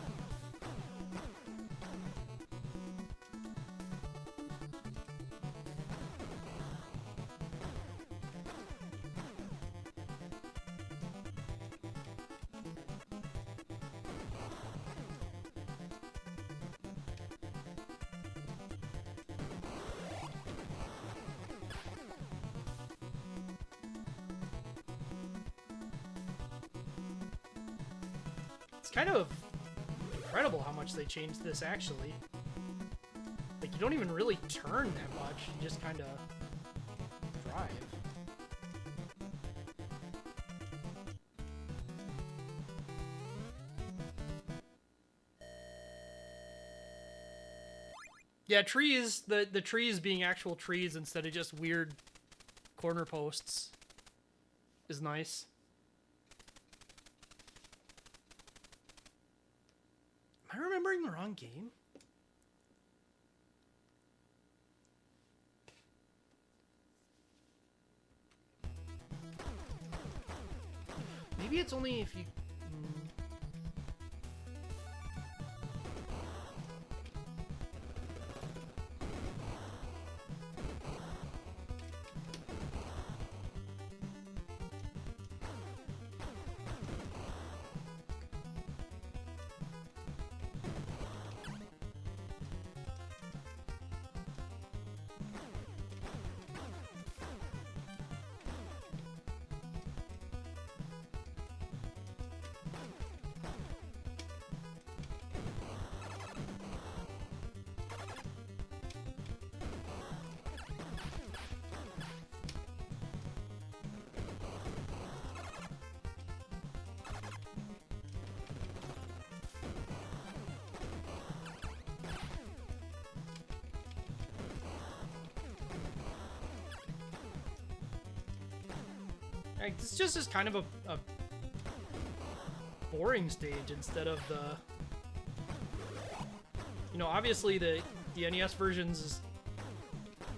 B: It's kind of incredible how much they changed this, actually. Like, you don't even really turn that much, you just kind of drive. Yeah, trees, the trees being actual trees instead of just weird corner posts is nice. Am I remembering the wrong game? Maybe it's only if you... Like, it's just as kind of a boring stage instead of the... You know, obviously the NES versions is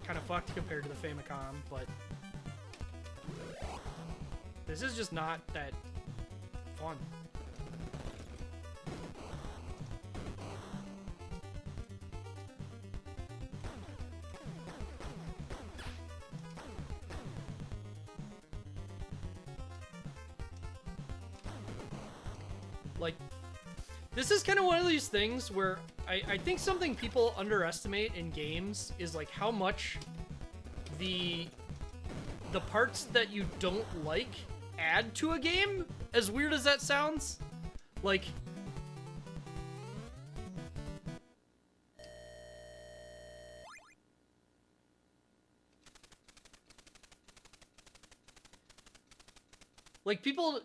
B: kind of fucked compared to the Famicom, but this is just not that fun. Like, this is kind of one of these things where I think something people underestimate in games is like how much the parts that you don't like add to a game, as weird as that sounds. Like, people,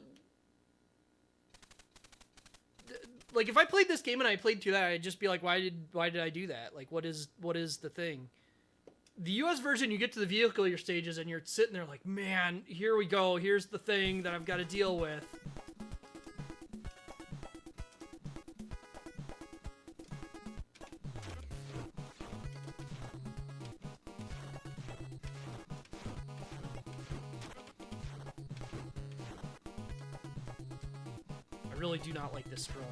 B: like, if I played this game and I played through that, I'd just be like, why did I do that? Like, what is the thing? The US version, you get to the vehicle stages and you're sitting there like, man, here we go. Here's the thing that I've got to deal with. I really do not like this scrolling.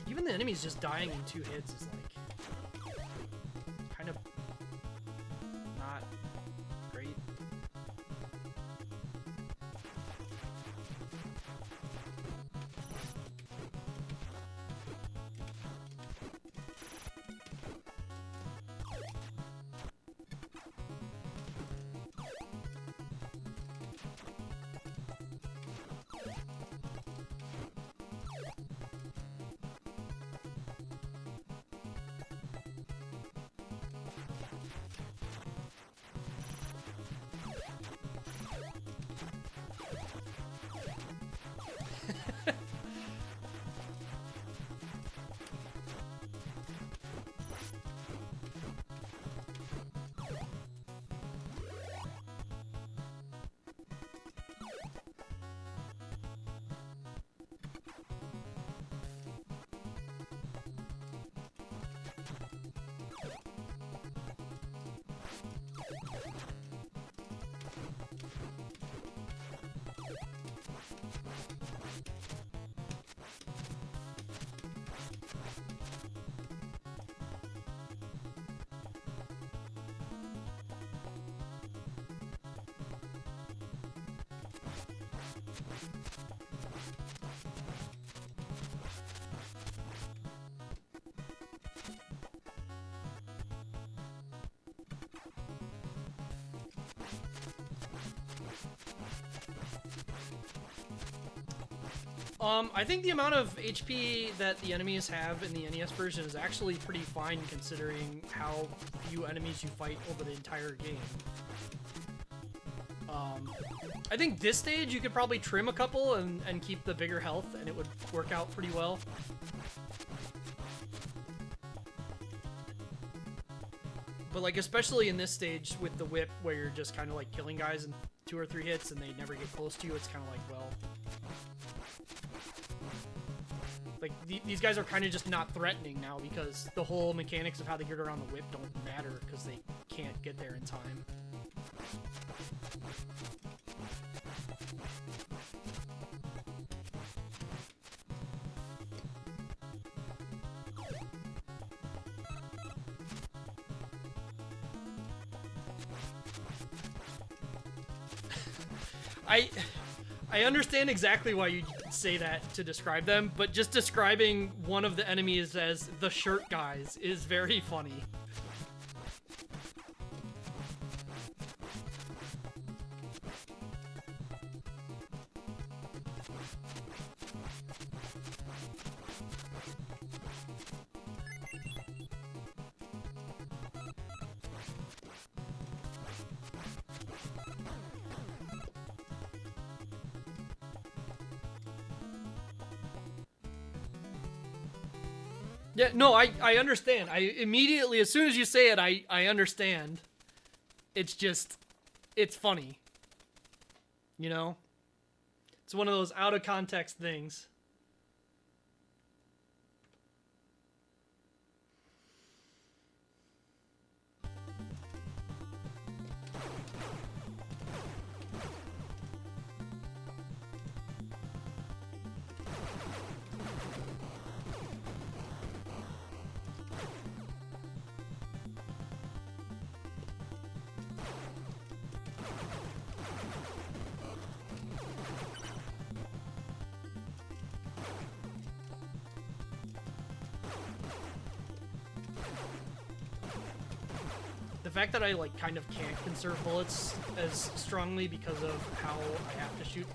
B: Even the enemies just dying in 2 hits is like kind of not great. I think the amount of HP that the enemies have in the NES version is actually pretty fine considering how few enemies you fight over the entire game. I think this stage you could probably trim a couple and keep the bigger health and it would work out pretty well. But like, especially in this stage with the whip where you're just kind of like killing guys in 2 or 3 hits and they never get close to you, it's kind of like, well... Like, these guys are kind of just not threatening now because the whole mechanics of how they get around the whip don't matter because they can't get there in time. I understand exactly why you say that to describe them, but just describing one of the enemies as the shirt guys is very funny. Yeah, no, I understand. I immediately, as soon as you say it, I understand. It's just, it's funny. You know? It's one of those out of context things. The fact that I, like, kind of can't conserve bullets as strongly because of how I have to shoot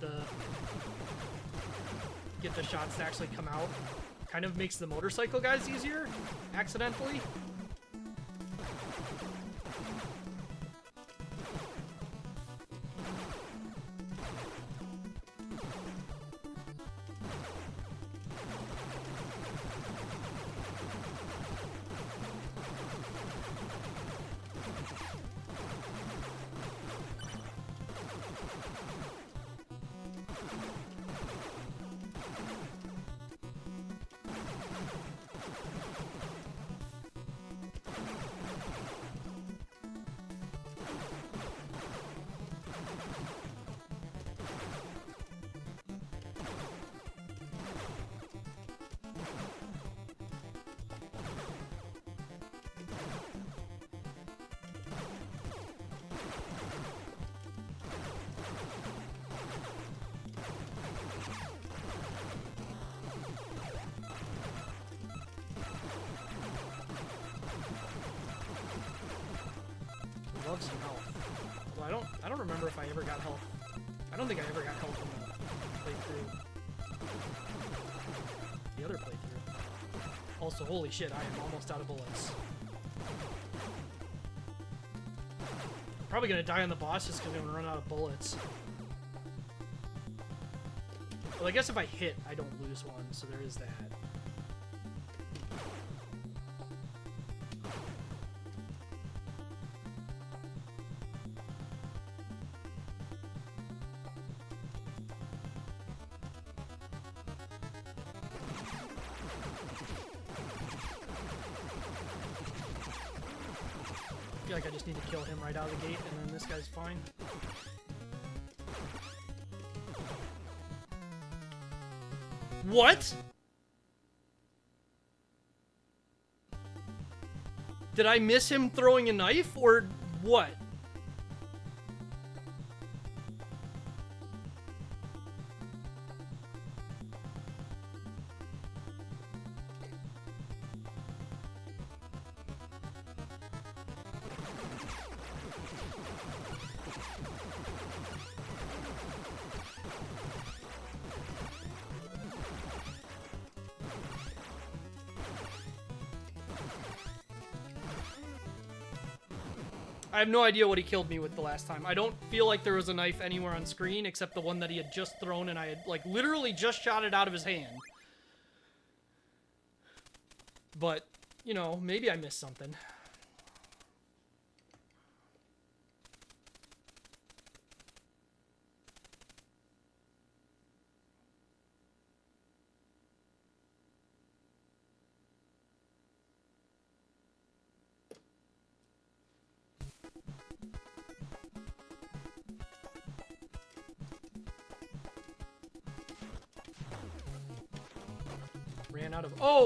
B: get the shots to actually come out kind of makes the motorcycle guys easier, accidentally. Love some health. Well, I don't remember if I ever got health. I don't think I ever got health in the playthrough. The other playthrough. Also, holy shit, I am almost out of bullets. Probably gonna die on the boss just because I'm gonna run out of bullets. Well, I guess if I hit, I don't lose one, so there is that. I feel like I just need to kill him right out of the gate, and then this guy's fine. What? Did I miss him throwing a knife, or what? I have no idea what he killed me with the last time. I don't feel like there was a knife anywhere on screen except the one that he had just thrown and I had, like, literally just shot it out of his hand. But, you know, maybe I missed something.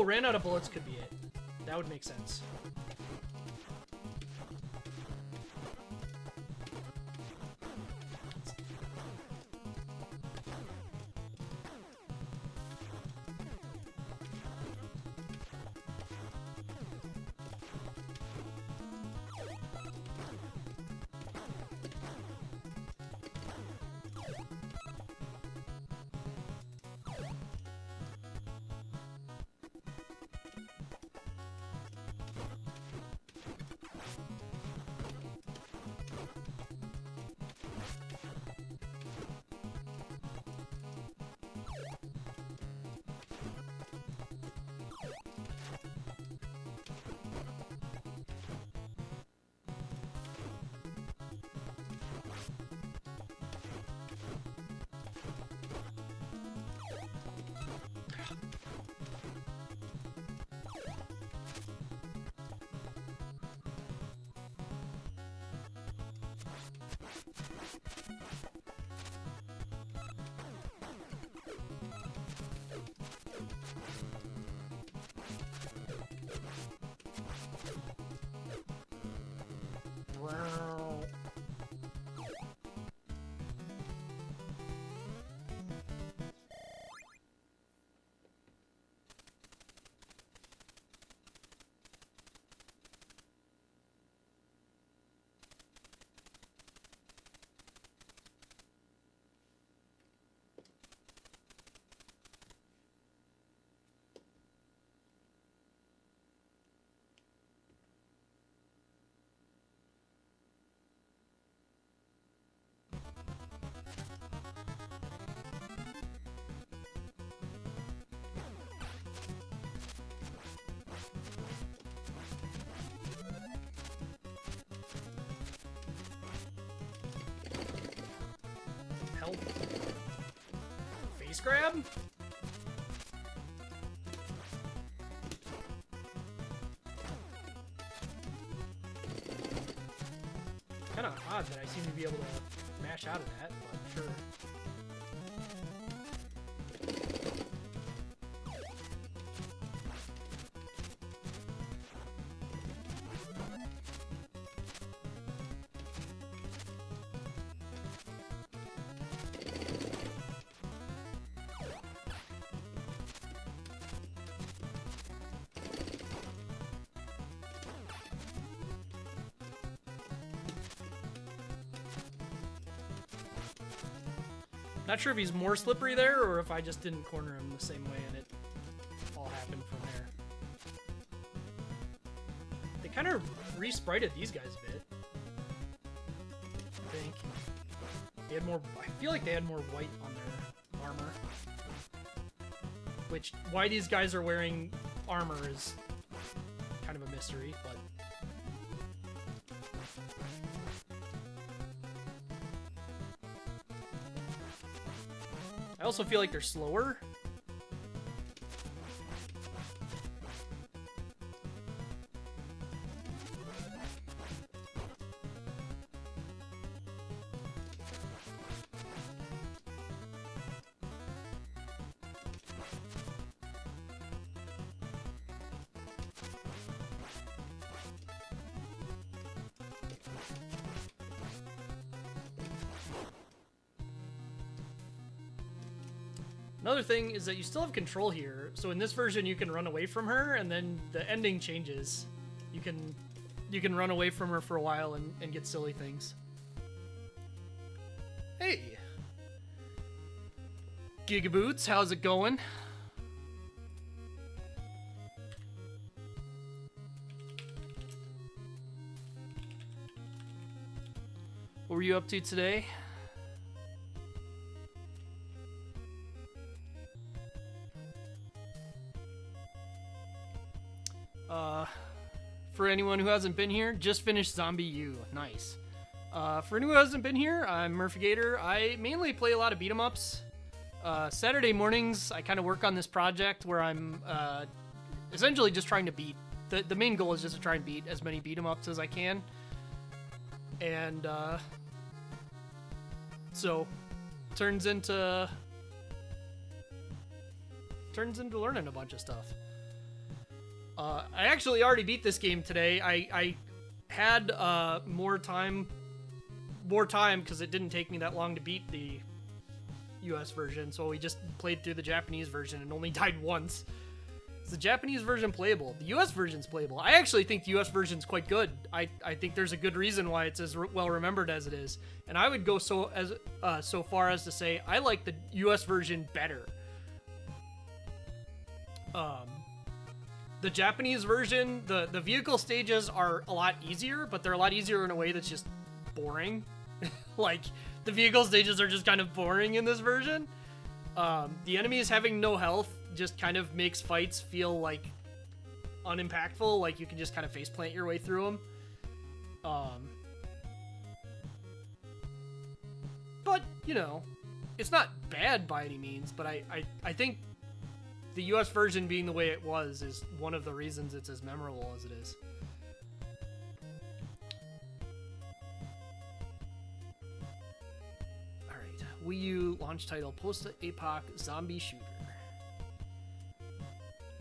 B: Ran out of bullets could be it. That would make sense. hell? Face grab? Kind of odd that I seem to be able to mash out of that, but sure. Not sure if he's more slippery there or if I just didn't corner him the same way and it all happened from there. They kind of re-sprited these guys a bit. I think. They had more, I feel like they had more white on their armor. Which, why these guys are wearing armor is kind of a mystery, but... I also feel like they're slower. Another thing is that you still have control here. So in this version, you can run away from her, and then the ending changes. You can run away from her for a while and get silly things. Hey, Gigaboots, how's it going? What were you up to today? For anyone who hasn't been here, just finished Zombie U. Nice. For anyone who hasn't been here, I'm Murphy Gator. I mainly play a lot of beat-em-ups. Saturday mornings, I kind of work on this project where I'm essentially just trying to beat. The main goal is just to try and beat as many beat-em-ups as I can. And so turns into learning a bunch of stuff. I actually already beat this game today. I had more time because it didn't take me that long to beat the US version, so we just played through the Japanese version and only died once. Is the Japanese version playable? The US version's playable. I actually think the US version's quite good. I think there's a good reason why it's as well remembered as it is, and I would go so far as to say I like the US version better. The Japanese version, the vehicle stages are a lot easier, but they're a lot easier in a way that's just boring. Like, the vehicle stages are just kind of boring in this version. The enemies having no health just kind of makes fights feel, like, unimpactful. Like, you can just kind of faceplant your way through them. But, you know, it's not bad by any means, but I think the US version being the way it was is one of the reasons it's as memorable as it is. Alright, Wii U launch title, post-apoc zombie shooter.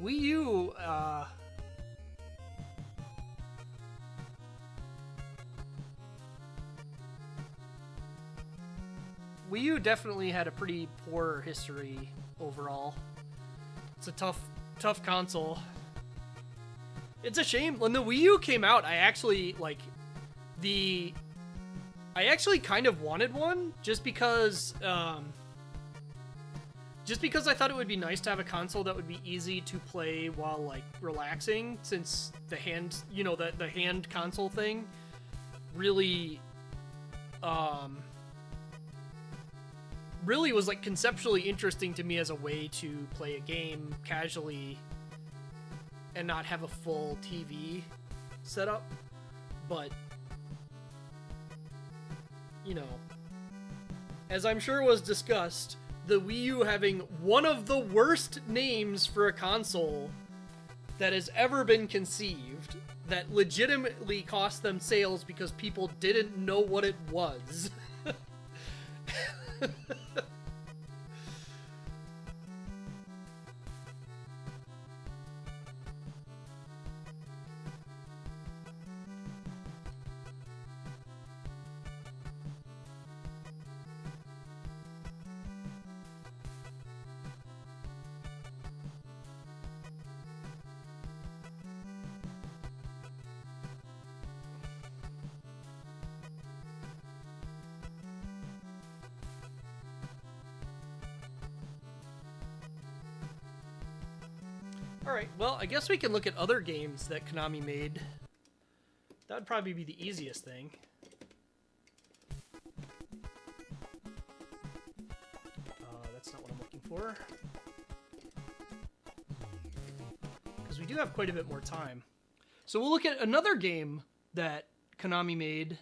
B: Wii U, Wii U definitely had a pretty poor history overall. It's a tough console. It's a shame. When the Wii U came out, I actually kind of wanted one just because I thought it would be nice to have a console that would be easy to play while like relaxing, since the hand, you know, the hand console thing really really was like conceptually interesting to me as a way to play a game casually and not have a full TV setup. But, you know, as I'm sure was discussed, the Wii U having one of the worst names for a console that has ever been conceived, that legitimately cost them sales because people didn't know what it was. Alright, well, I guess we can look at other games that Konami made. That would probably be the easiest thing. That's not what I'm looking for. Because we do have quite a bit more time. So we'll look at another game that Konami made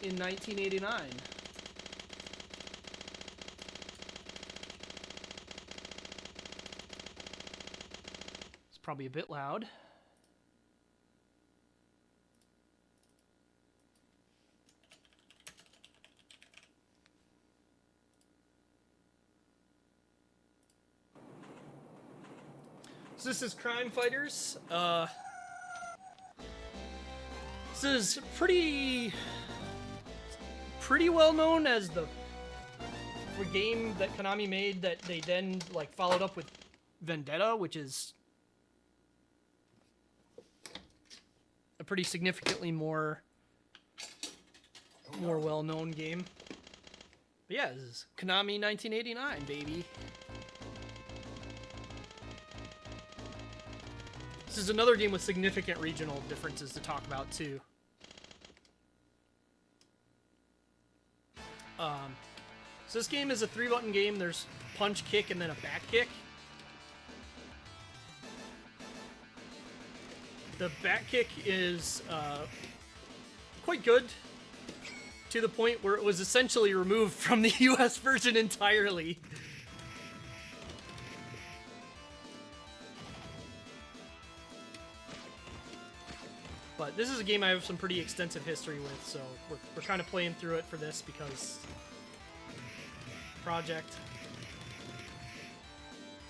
B: in 1989. Probably a bit loud. So this is Crime Fighters. This is pretty well known as the game that Konami made that they then like followed up with Vendetta, which is a pretty significantly more well-known game. But yeah, this is Konami 1989, baby. This is another game with significant regional differences to talk about, too. So this game is a 3-button game. There's punch, kick, and then a back kick. The back kick is quite good, to the point where it was essentially removed from the US version entirely. But this is a game I have some pretty extensive history with, so we're kind of playing through it for this because project.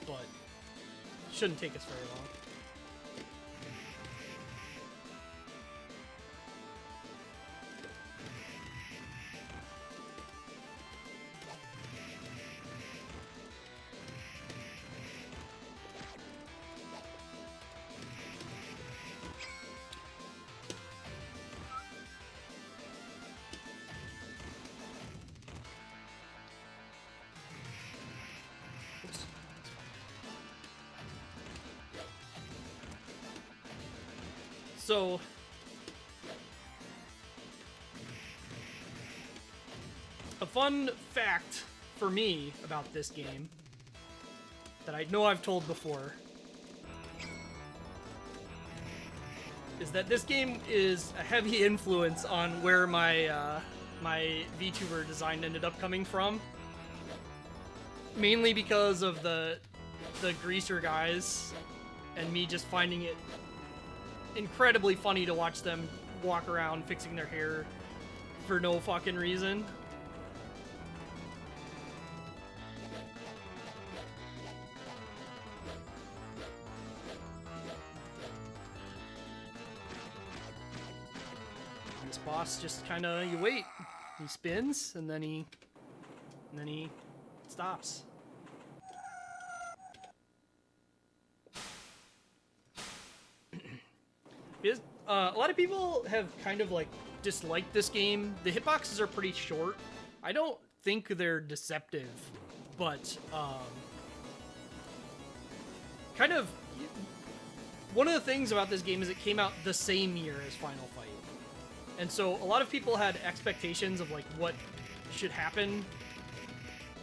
B: But shouldn't take us very long. So, a fun fact for me about this game that I know I've told before is that this game is a heavy influence on where my my VTuber design ended up coming from. Mainly because of the greaser guys and me just finding it incredibly funny to watch them walk around fixing their hair for no fucking reason. And this boss just kind of, you wait, he spins and then he stops. A lot of people have kind of like disliked this game. The hitboxes are pretty short. I don't think they're deceptive, but kind of one of the things about this game is it came out the same year as Final Fight. And so a lot of people had expectations of like what should happen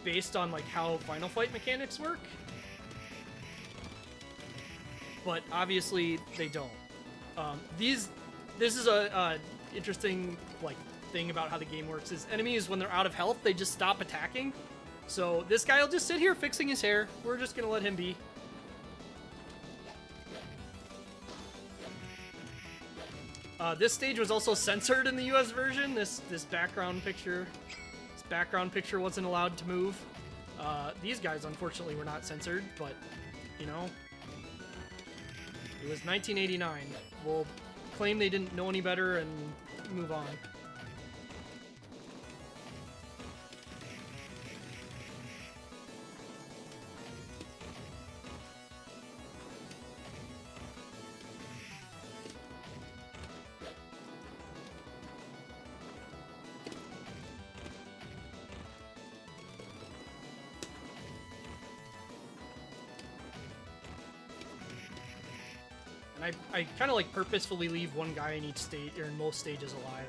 B: based on like how Final Fight mechanics work. But obviously they don't. This is a interesting like thing about how the game works is enemies, when they're out of health, they just stop attacking. So this guy will just sit here fixing his hair. We're just gonna let him be. This stage was also censored in the US version. This background picture wasn't allowed to move. These guys unfortunately were not censored, but you know, it was 1989. We'll claim they didn't know any better and move on. I kind of like purposefully leave one guy in each stage, or in most stages, alive.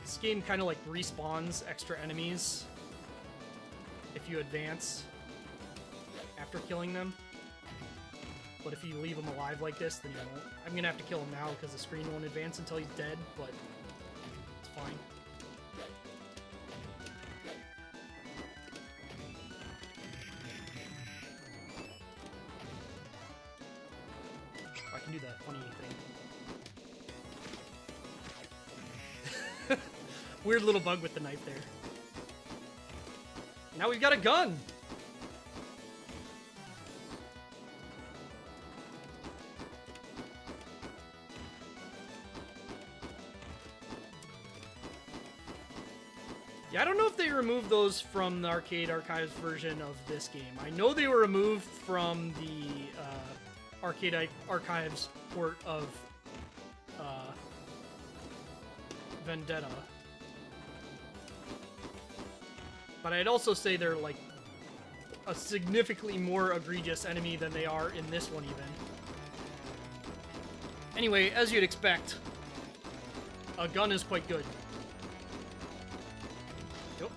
B: This game kind of like respawns extra enemies if you advance after killing them. But if you leave him alive like this, then you won't. I'm gonna have to kill him now because the screen won't advance until he's dead, but it's fine. I can do that funny thing. Weird little bug with the knife there. Now we've got a gun! Yeah, I don't know if they removed those from the Arcade Archives version of this game. I know they were removed from the Arcade Archives port of Vendetta. But I'd also say they're like a significantly more egregious enemy than they are in this one even. Anyway, as you'd expect, a gun is quite good. Yep.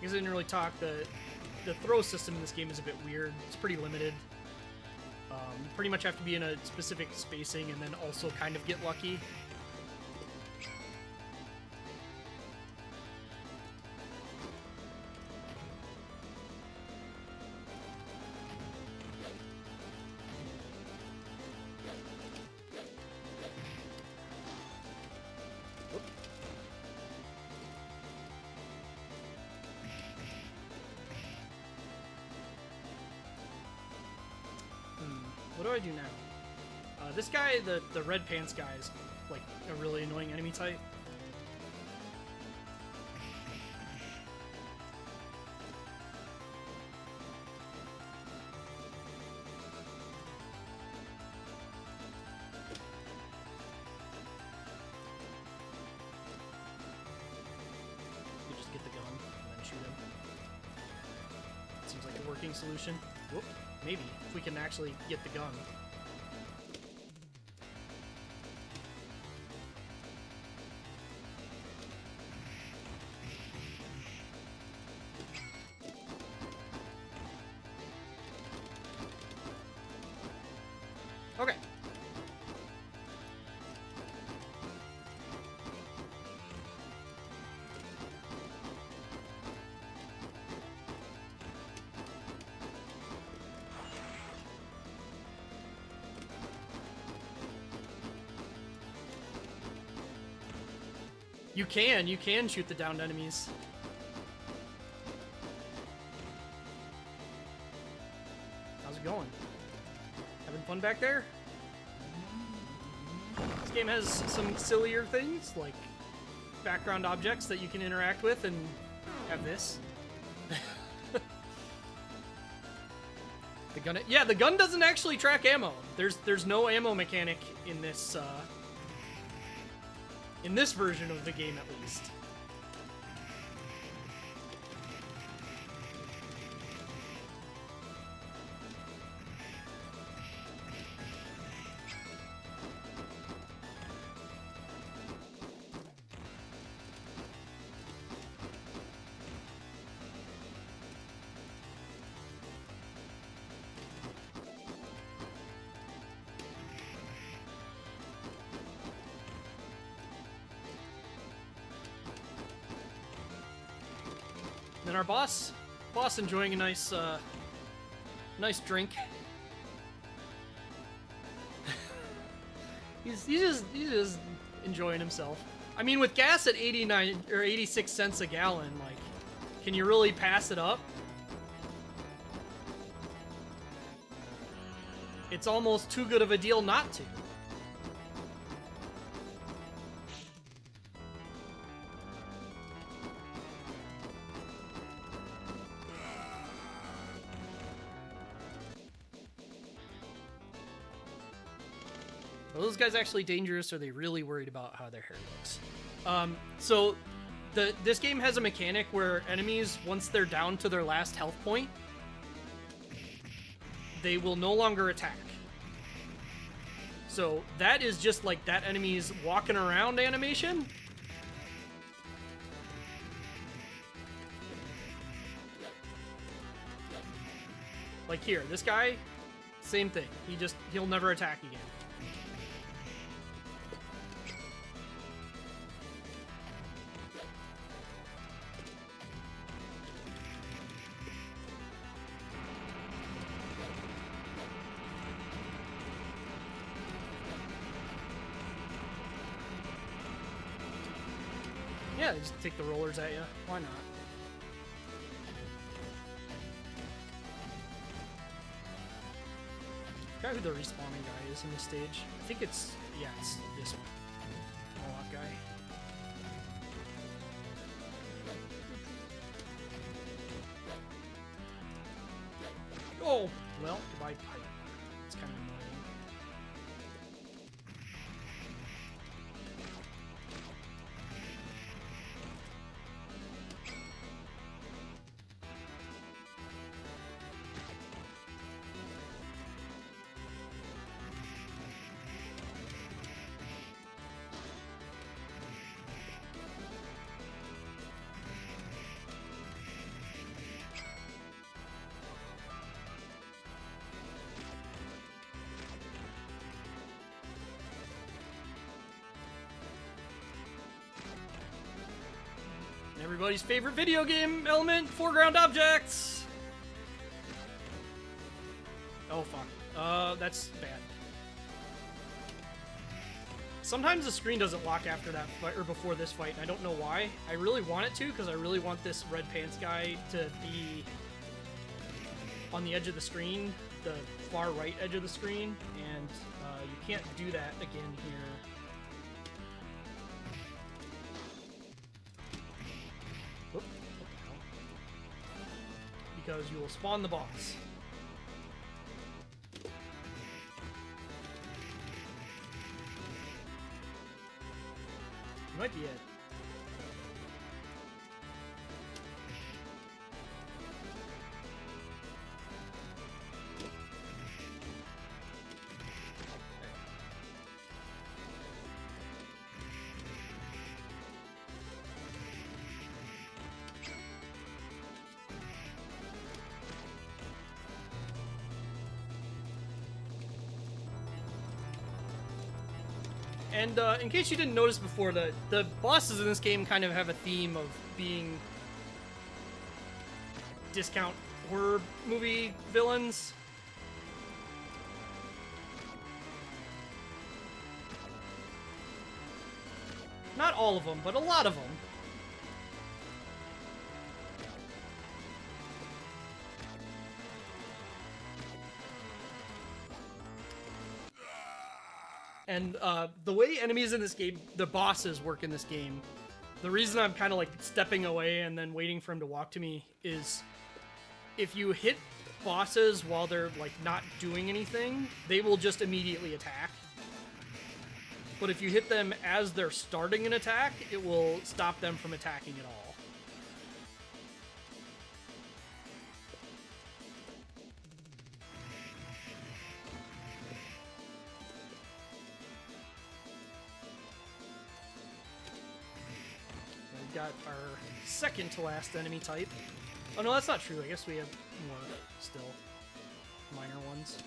B: Because I didn't really talk, the throw system in this game is a bit weird. It's pretty limited. You pretty much have to be in a specific spacing and then also kind of get lucky. What do I do now? This guy, the red pants guy, is like a really annoying enemy type. You just get the gun and then shoot him. Seems like a working solution. Whoop. Maybe, if we can actually get the gun. Okay. You can shoot the downed enemies. How's it going? Having fun back there? This game has some sillier things, like background objects that you can interact with, and have this. The gun, yeah, the gun doesn't actually track ammo. There's no ammo mechanic in this version of the game, at least. Then our boss enjoying a nice nice drink. he's just enjoying himself. I mean, with gas at 89 or 86 cents a gallon, like, can you really pass it up? It's almost too good of a deal not to. Are those guys actually dangerous, or are they really worried about how their hair looks? So this game has a mechanic where enemies, once they're down to their last health point, they will no longer attack. So that is just like that enemy's walking around animation. Like here, this guy, same thing. He'll never attack again. Yeah, they just take the rollers at you. Why not? I forgot who the respawning guy is in this stage. I think it's this one. Warlock guy. Oh! Well, goodbye pipe. It's kind of annoying. Everybody's favorite video game element, foreground objects. Oh fuck. That's bad. Sometimes the screen doesn't lock after that fight or before this fight, and I don't know why. I really want it to, because I really want this red pants guy to be on the edge of the screen, the far right edge of the screen, and you can't do that again here. Whoop, what the hell? Because you will spawn the boss. Might be it. And in case you didn't notice before, the bosses in this game kind of have a theme of being discount horror movie villains. Not all of them, but a lot of them. And the way enemies in this game, the bosses work in this game, the reason I'm kind of like stepping away and then waiting for him to walk to me is if you hit bosses while they're like not doing anything, they will just immediately attack. But if you hit them as they're starting an attack, it will stop them from attacking at all. Got our second to last enemy type. Oh no, that's not true. I guess we have more still. Minor ones.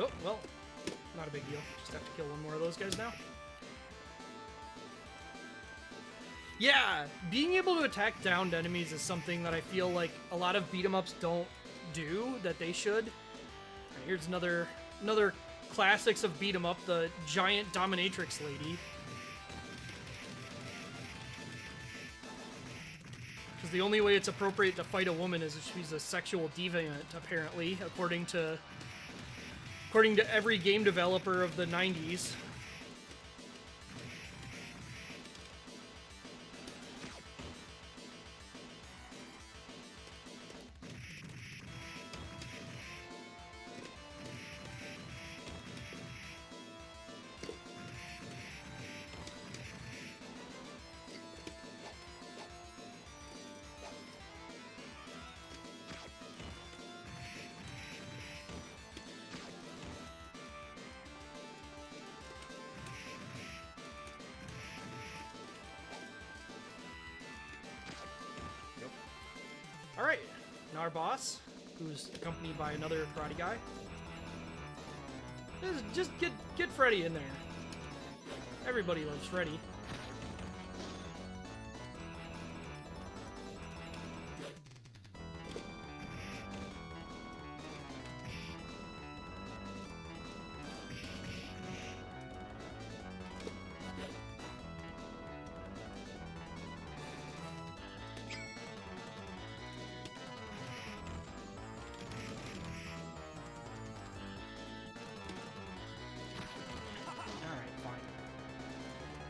B: Oh, well, not a big deal. Just have to kill one more of those guys now. Yeah, being able to attack downed enemies is something that I feel like a lot of beat-em-ups don't do, that they should. Right, here's another classics of beat-em-up, the giant dominatrix lady. Because the only way it's appropriate to fight a woman is if she's a sexual deviant, apparently, according to every game developer of the 90s. Alright, now our boss, who's accompanied by another karate guy. Just get Freddy in there. Everybody loves Freddy.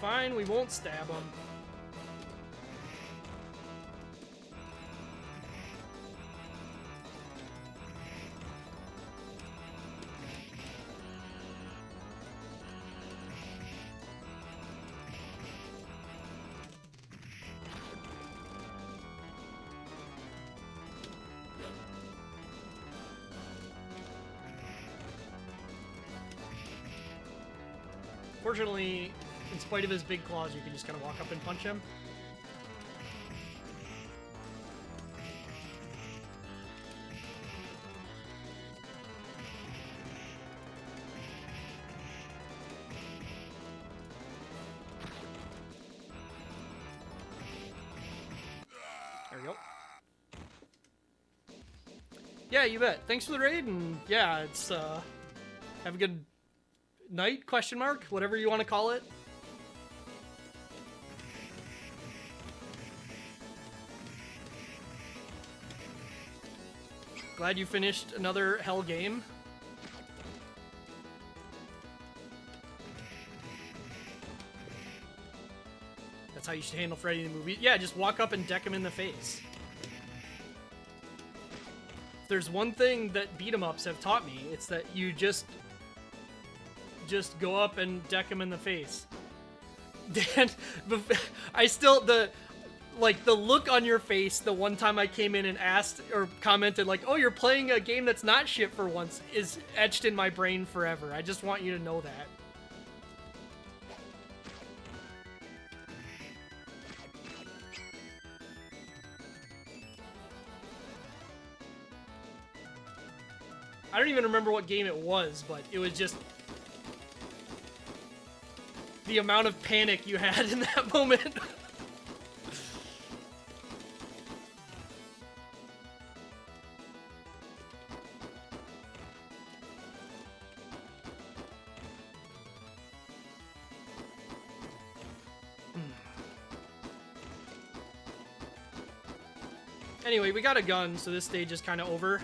B: Fine, we won't stab him. Fortunately, in spite of his big claws, you can just kind of walk up and punch him. There we go. Yeah, you bet. Thanks for the raid, and yeah, it's, have a good night, question mark, whatever you want to call it. Glad you finished another hell game. That's how you should handle Freddy in the movie. Yeah, just walk up and deck him in the face. If there's one thing that beat-em-ups have taught me, it's that you just go up and deck him in the face. Dan, I still, the look on your face the one time I came in and asked or commented like, oh, you're playing a game that's not shit for once, is etched in my brain forever. I just want you to know that. I don't even remember what game it was, but it was just the amount of panic you had in that moment. Anyway, we got a gun, so this stage is kind of over.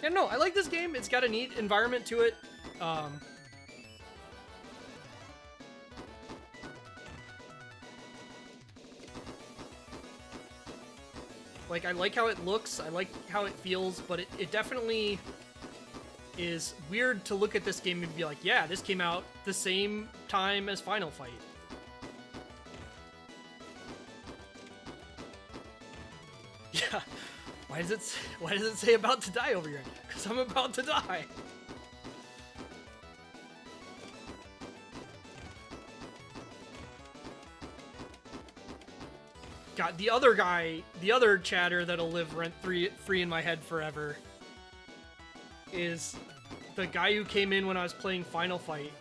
B: Yeah, no, I like this game. It's got a neat environment to it. Like, I like how it looks, I like how it feels, but it definitely is weird to look at this game and be like, yeah, this came out the same time as Final Fight. Yeah. Why does it say about to die over here? Because I'm about to die. God, the other guy, the other chatter that'll live rent free in my head forever is the guy who came in when I was playing Final Fight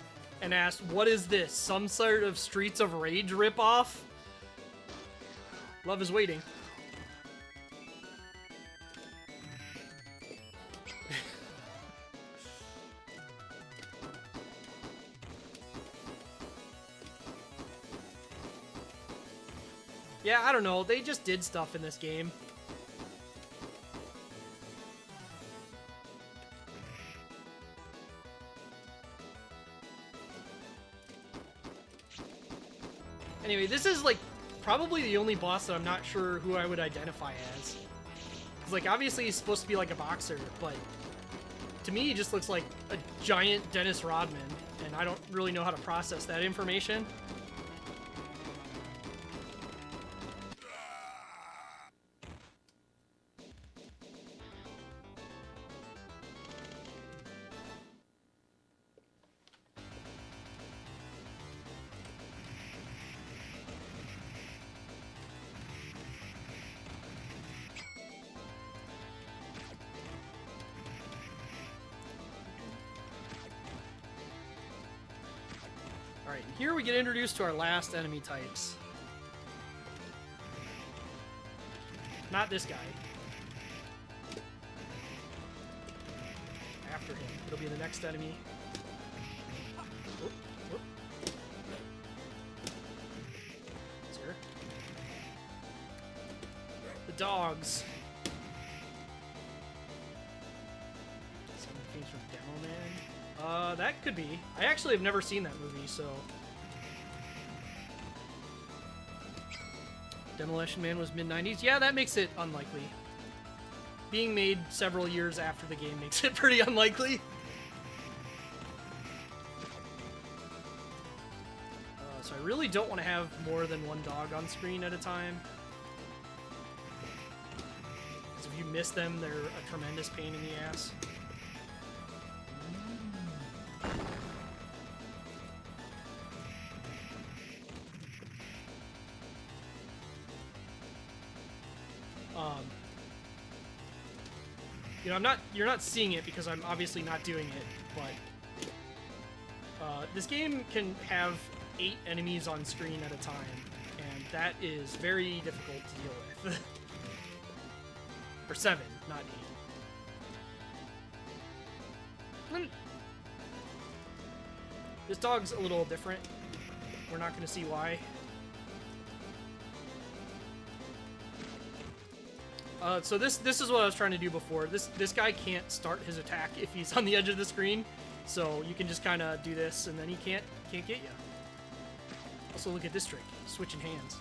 B: and asked, "What is this? Some sort of Streets of Rage ripoff?" Love is waiting. Yeah, I don't know. They just did stuff in this game. Anyway, this is like probably the only boss that I'm not sure who I would identify as. 'Cause, like, obviously he's supposed to be like a boxer, but to me he just looks like a giant Dennis Rodman, and I don't really know how to process that information. Alright, here we get introduced to our last enemy types. Not this guy. After him. It'll be the next enemy. Whoop, whoop. Sir. The dogs. Something came from Demo Man. That could be. I actually have never seen that movie, so... Demolition Man was mid-90s. Yeah, that makes it unlikely. Being made several years after the game makes it pretty unlikely. So I really don't want to have more than one dog on screen at a time. Because if you miss them, they're a tremendous pain in the ass. You know, you're not seeing it because I'm obviously not doing it, but this game can have 8 enemies on screen at a time, and that is very difficult to deal with. Or 7, not 8. This dog's a little different. We're not going to see why. So this is what I was trying to do before. This guy can't start his attack if he's on the edge of the screen, so you can just kind of do this, and then he can't get you. Also, look at this trick, switching hands.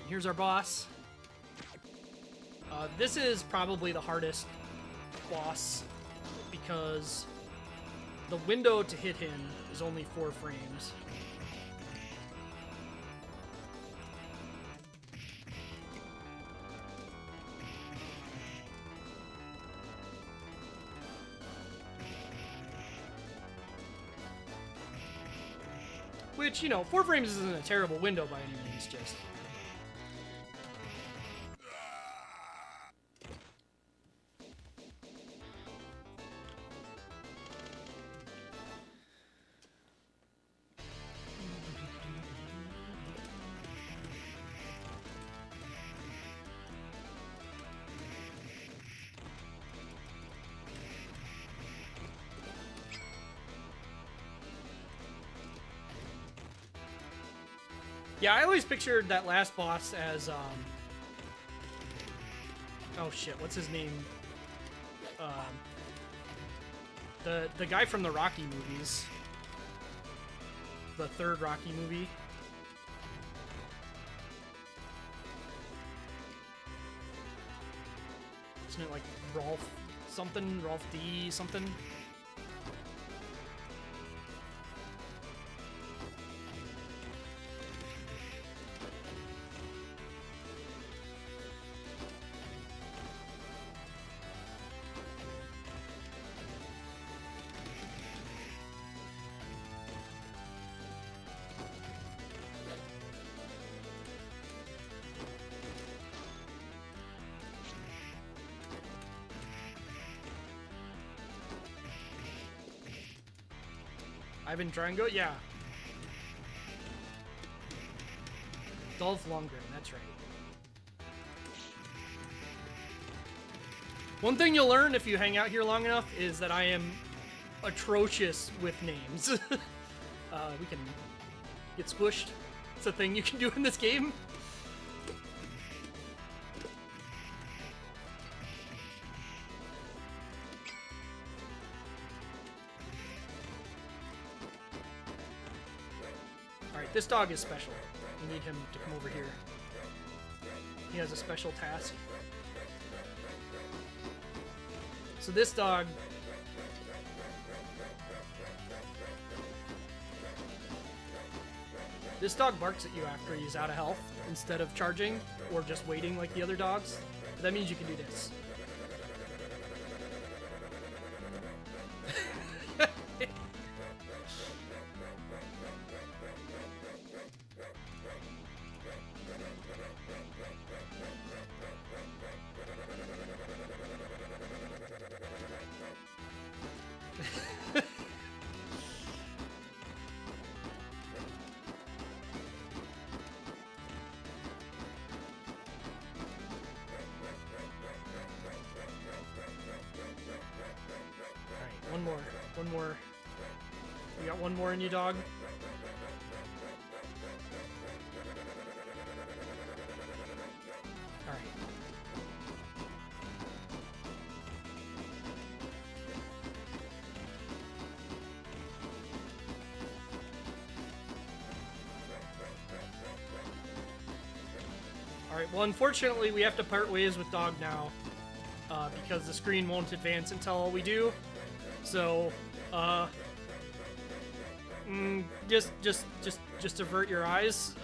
B: Here's our boss. This is probably the hardest boss because the window to hit him is only 4 frames. Which, you know, 4 frames isn't a terrible window by any means, just... Yeah, I always pictured that last boss as, oh shit, what's his name? The guy from the Rocky movies. The third Rocky movie. Isn't it like Rolf something? Rolf D something? Ivan Drago? Yeah. Dolph Lundgren, that's right. One thing you'll learn if you hang out here long enough is that I am atrocious with names. We can get squished. It's a thing you can do in this game. Alright, this dog is special. We need him to come over here. He has a special task. So this dog... This dog barks at you after he's out of health, instead of charging, or just waiting like the other dogs. But that means you can do this. One more. You got one more in you, dog? Alright. Alright, well, unfortunately, we have to part ways with dog now. Because the screen won't advance until we do. So, just avert your eyes.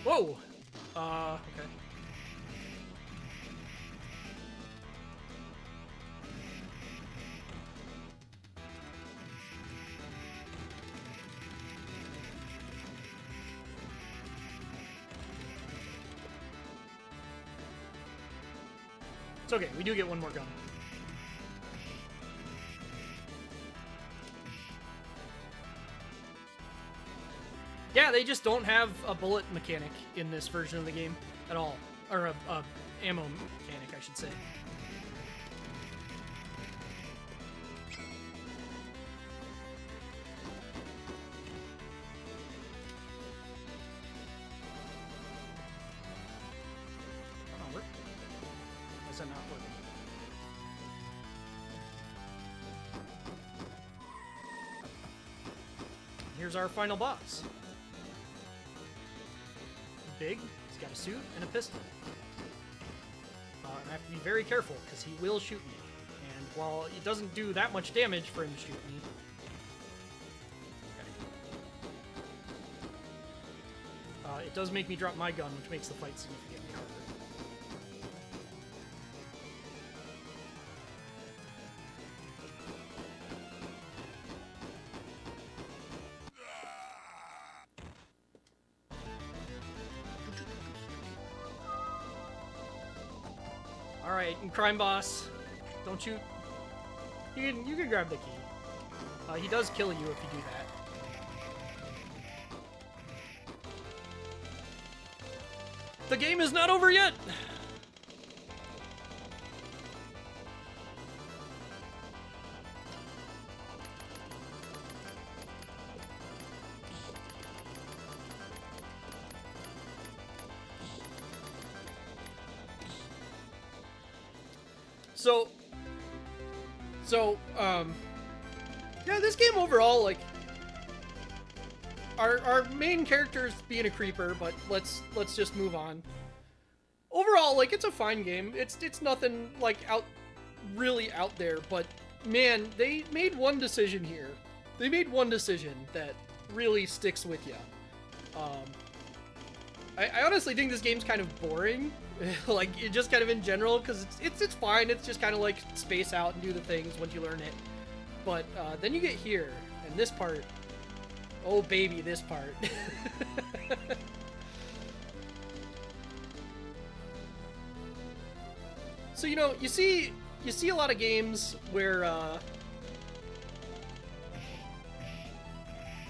B: Whoa! Okay. It's okay, we do get one more gun. Yeah, they just don't have a bullet mechanic in this version of the game at all. Or a ammo mechanic, I should say. Oh, work? Why is that not working? Here's our final boss. Big, he's got a suit and a pistol. And I have to be very careful because he will shoot me. And while it doesn't do that much damage for him to shoot me, okay. It does make me drop my gun, which makes the fight significantly harder. Alright, and crime boss, don't shoot. You can grab the key. He does kill you if you do that. The game is not over yet! So, yeah, this game overall, like, our main character's being a creeper, but let's just move on. Overall, like, it's a fine game. It's nothing like really out there, but man, they made one decision here. They made one decision that really sticks with you. I honestly think this game's kind of boring, like, just kind of in general, because it's fine. It's just kind of like space out and do the things once you learn it. But then you get here, and this part, oh baby, this part. So, you know, you see a lot of games where a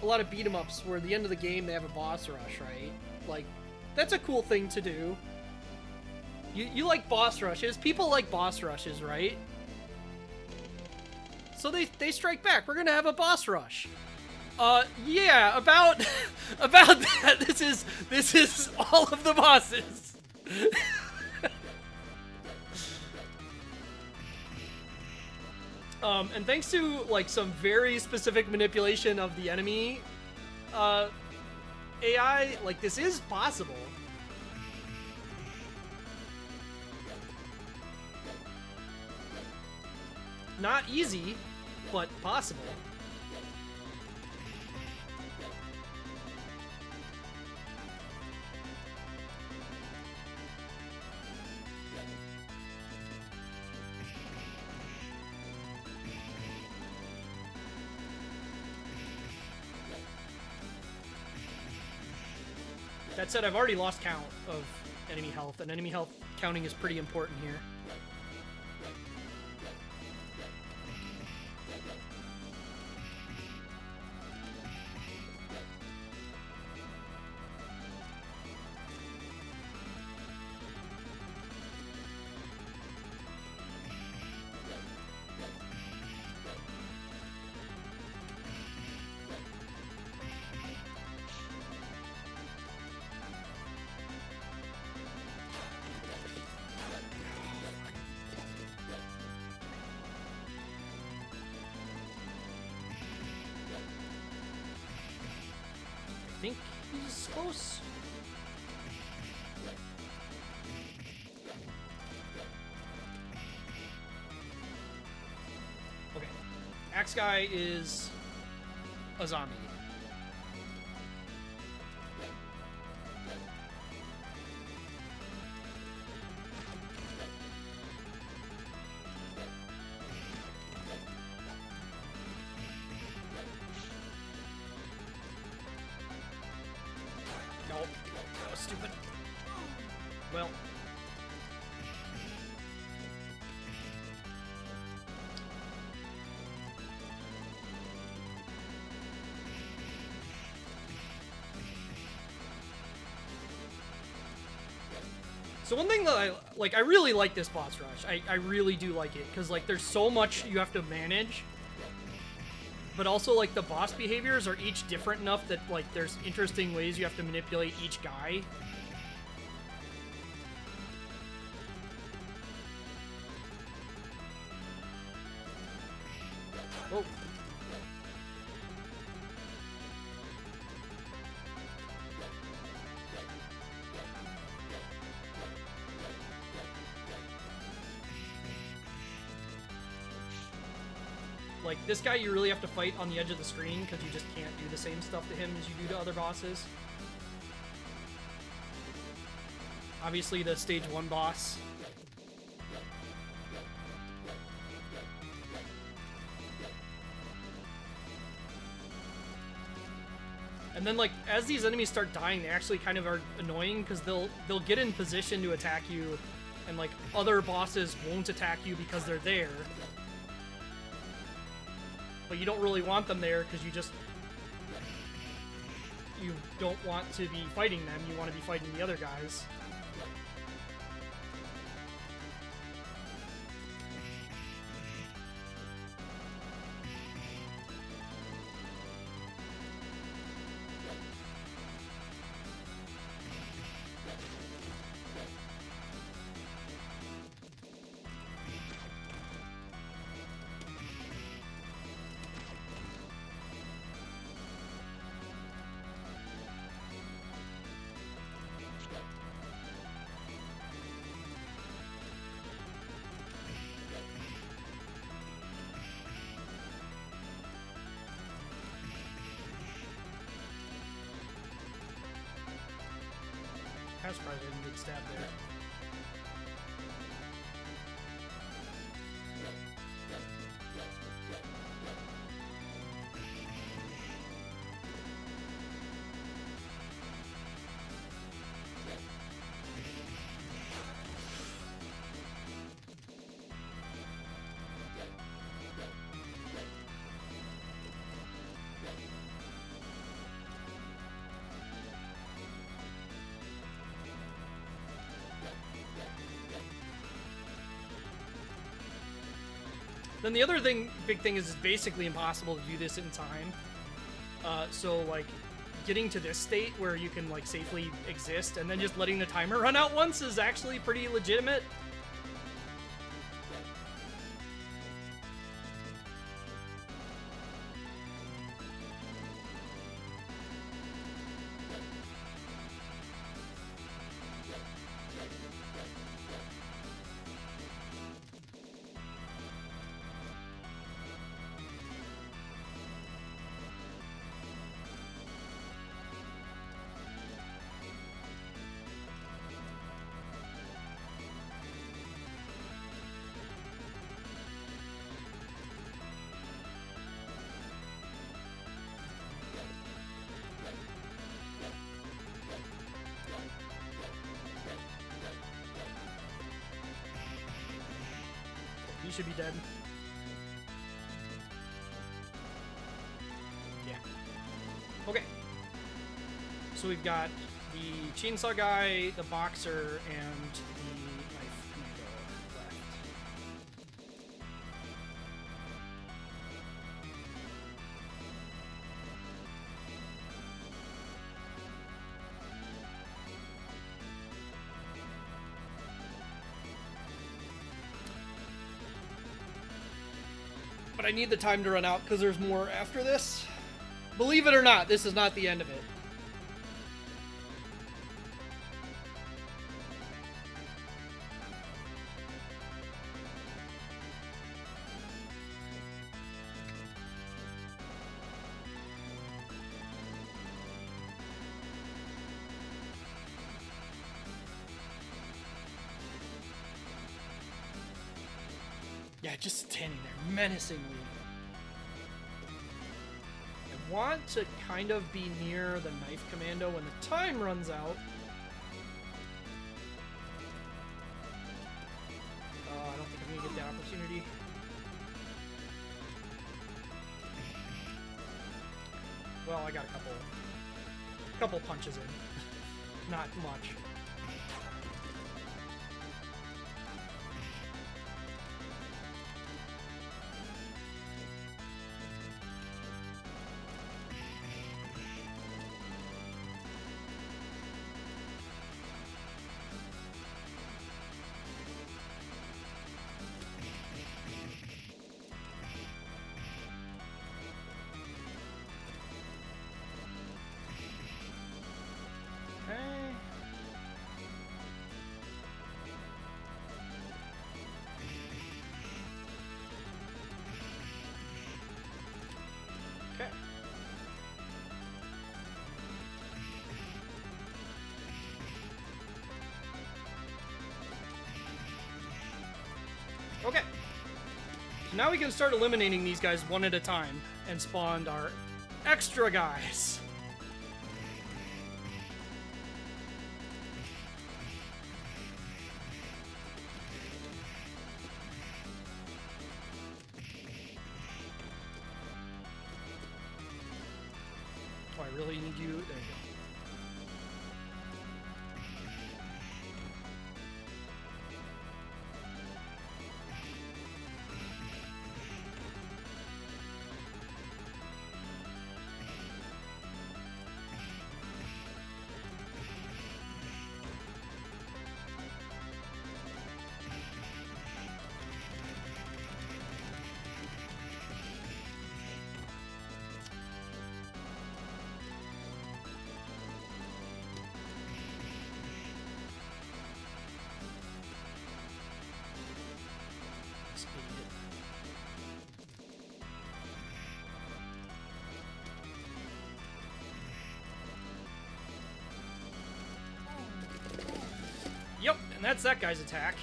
B: lot of beat 'em ups where at the end of the game they have a boss rush, right? Like, that's a cool thing to do. You like boss rushes. People like boss rushes, right? So they strike back. We're gonna have a boss rush. Yeah, about about that. This is all of the bosses. And thanks to like some very specific manipulation of the enemy AI, like, this is possible. Not easy, but possible. That said, I've already lost count of enemy health, and enemy health counting is pretty important here. I think he's close. Okay. Axe Guy is a zombie. Nope. That was stupid. Well. So one thing that I really like this boss rush. I really do like it, because, like, there's so much you have to manage. But also, like, the boss behaviors are each different enough that, like, there's interesting ways you have to manipulate each guy. Oh. Like, this guy you really have to fight on the edge of the screen because you just can't do the same stuff to him as you do to other bosses. Obviously, the stage 1 boss. And then, like, as these enemies start dying, they actually kind of are annoying because they'll get in position to attack you, and, like, other bosses won't attack you because they're there. But you don't really want them there because you don't want to be fighting them, you want to be fighting the other guys. I'm surprised I didn't get stabbed there. Then the other big thing is it's basically impossible to do this in time. So like getting to this state where you can like safely exist and then just letting the timer run out once is actually pretty legitimate. You should be dead. Yeah. Okay. So we've got the chainsaw guy, the boxer, and the knife commando left. But I need the time to run out because there's more after this. Believe it or not, this is not the end of it. Yeah, just standing there menacingly. I want to kind of be near the knife commando when the time runs out. I don't think I'm gonna get that opportunity. Well, I got a couple punches in. Not much. Okay. So now we can start eliminating these guys one at a time and spawn our extra guys. Oh, I really need you. There you go. And that's that guy's attack.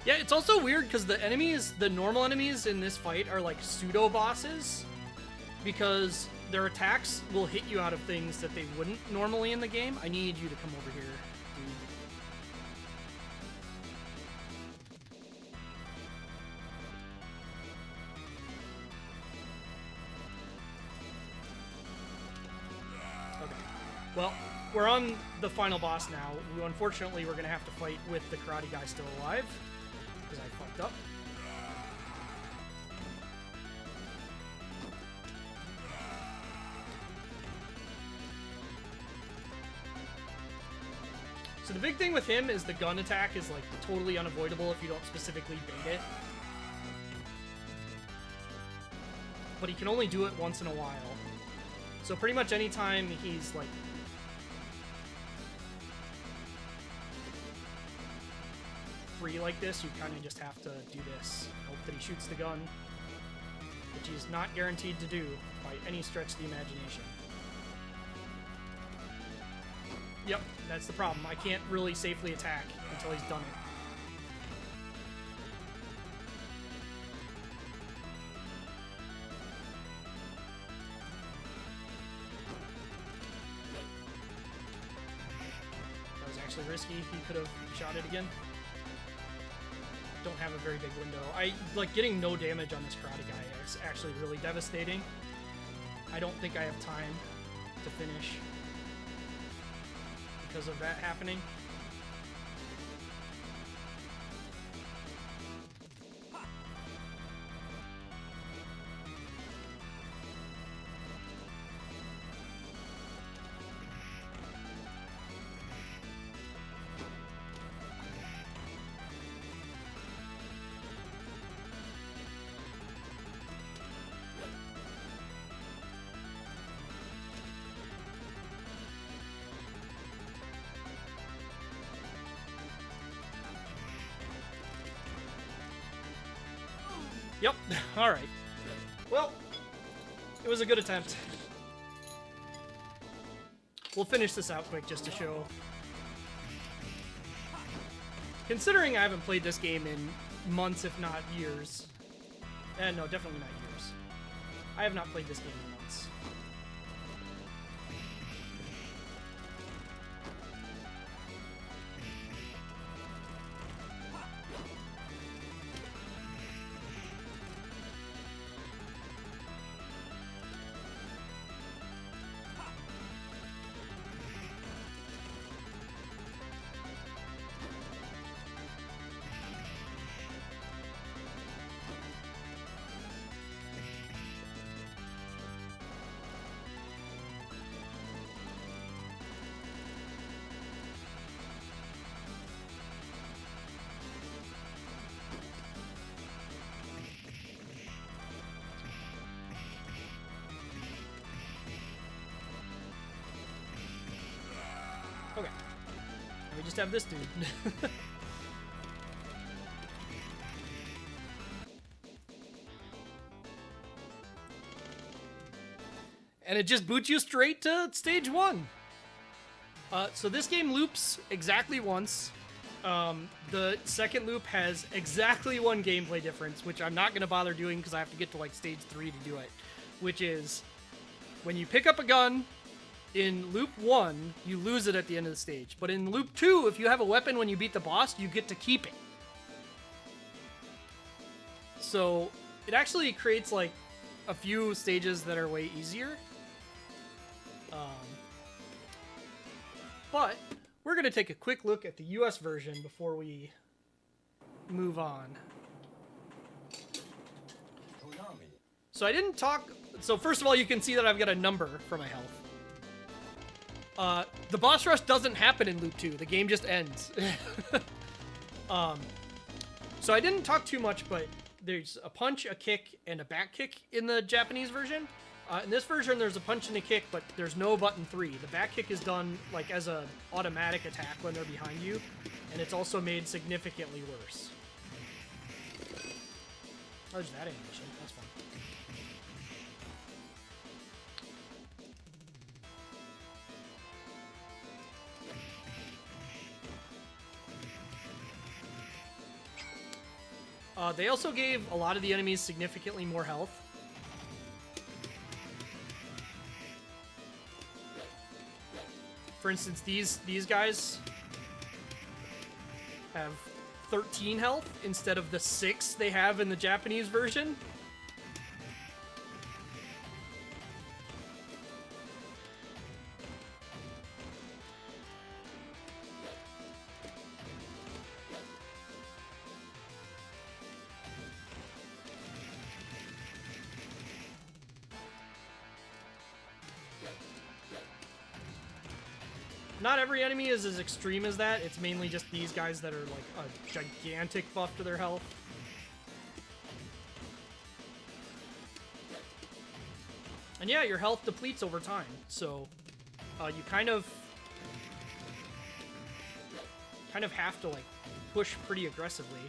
B: Yeah, it's also weird because the normal enemies in this fight are like pseudo bosses because their attacks will hit you out of things that they wouldn't normally in the game. I need you to come over here, dude. Okay. Well, we're on the final boss now. Unfortunately, we're going to have to fight with the karate guy still alive because I fucked up. So the big thing with him is the gun attack is like totally unavoidable if you don't specifically bait it. But he can only do it once in a while. So pretty much anytime he's like free like this, you kind of just have to do this. Hope that he shoots the gun, which he's not guaranteed to do by any stretch of the imagination. Yep, that's the problem. I can't really safely attack until he's done it. That was actually risky. He could have shot it again. Don't have a very big window. Like getting no damage on this karate guy is actually really devastating. I don't think I have time to finish because of that happening. Yep, alright. Well, it was a good attempt. We'll finish this out quick just to show. Considering I haven't played this game in months, if not years. No, definitely not years. I have not played this game in months. Okay. Now we just have this dude. And it just boots you straight to stage 1. So this game loops exactly once. The second loop has exactly one gameplay difference, which I'm not going to bother doing because I have to get to like stage 3 to do it. Which is, when you pick up a gun, in loop 1, you lose it at the end of the stage. But in loop 2, if you have a weapon when you beat the boss, you get to keep it. So it actually creates like a few stages that are way easier. But we're going to take a quick look at the US version before we move on. So I didn't talk... So first of all, you can see that I've got a number for my health. The boss rush doesn't happen in loop 2. The game just ends. So I didn't talk too much, but there's a punch, a kick, and a back kick in the Japanese version. In this version, there's a punch and a kick, but there's no button 3. The back kick is done like as a automatic attack when they're behind you, and it's also made significantly worse. Oh, there's that animation. That's fun. They also gave a lot of the enemies significantly more health. For instance, these guys have 13 health instead of the 6 they have in the Japanese version. Not every enemy is as extreme as that. It's mainly just these guys that are like a gigantic buff to their health. And yeah, your health depletes over time, so you kind of have to like push pretty aggressively.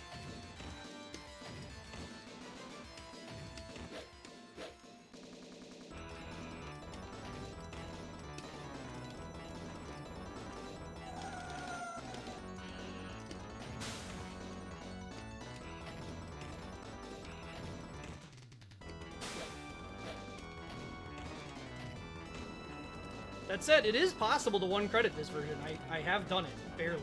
B: That said, it is possible to one credit this version. I have done it, barely.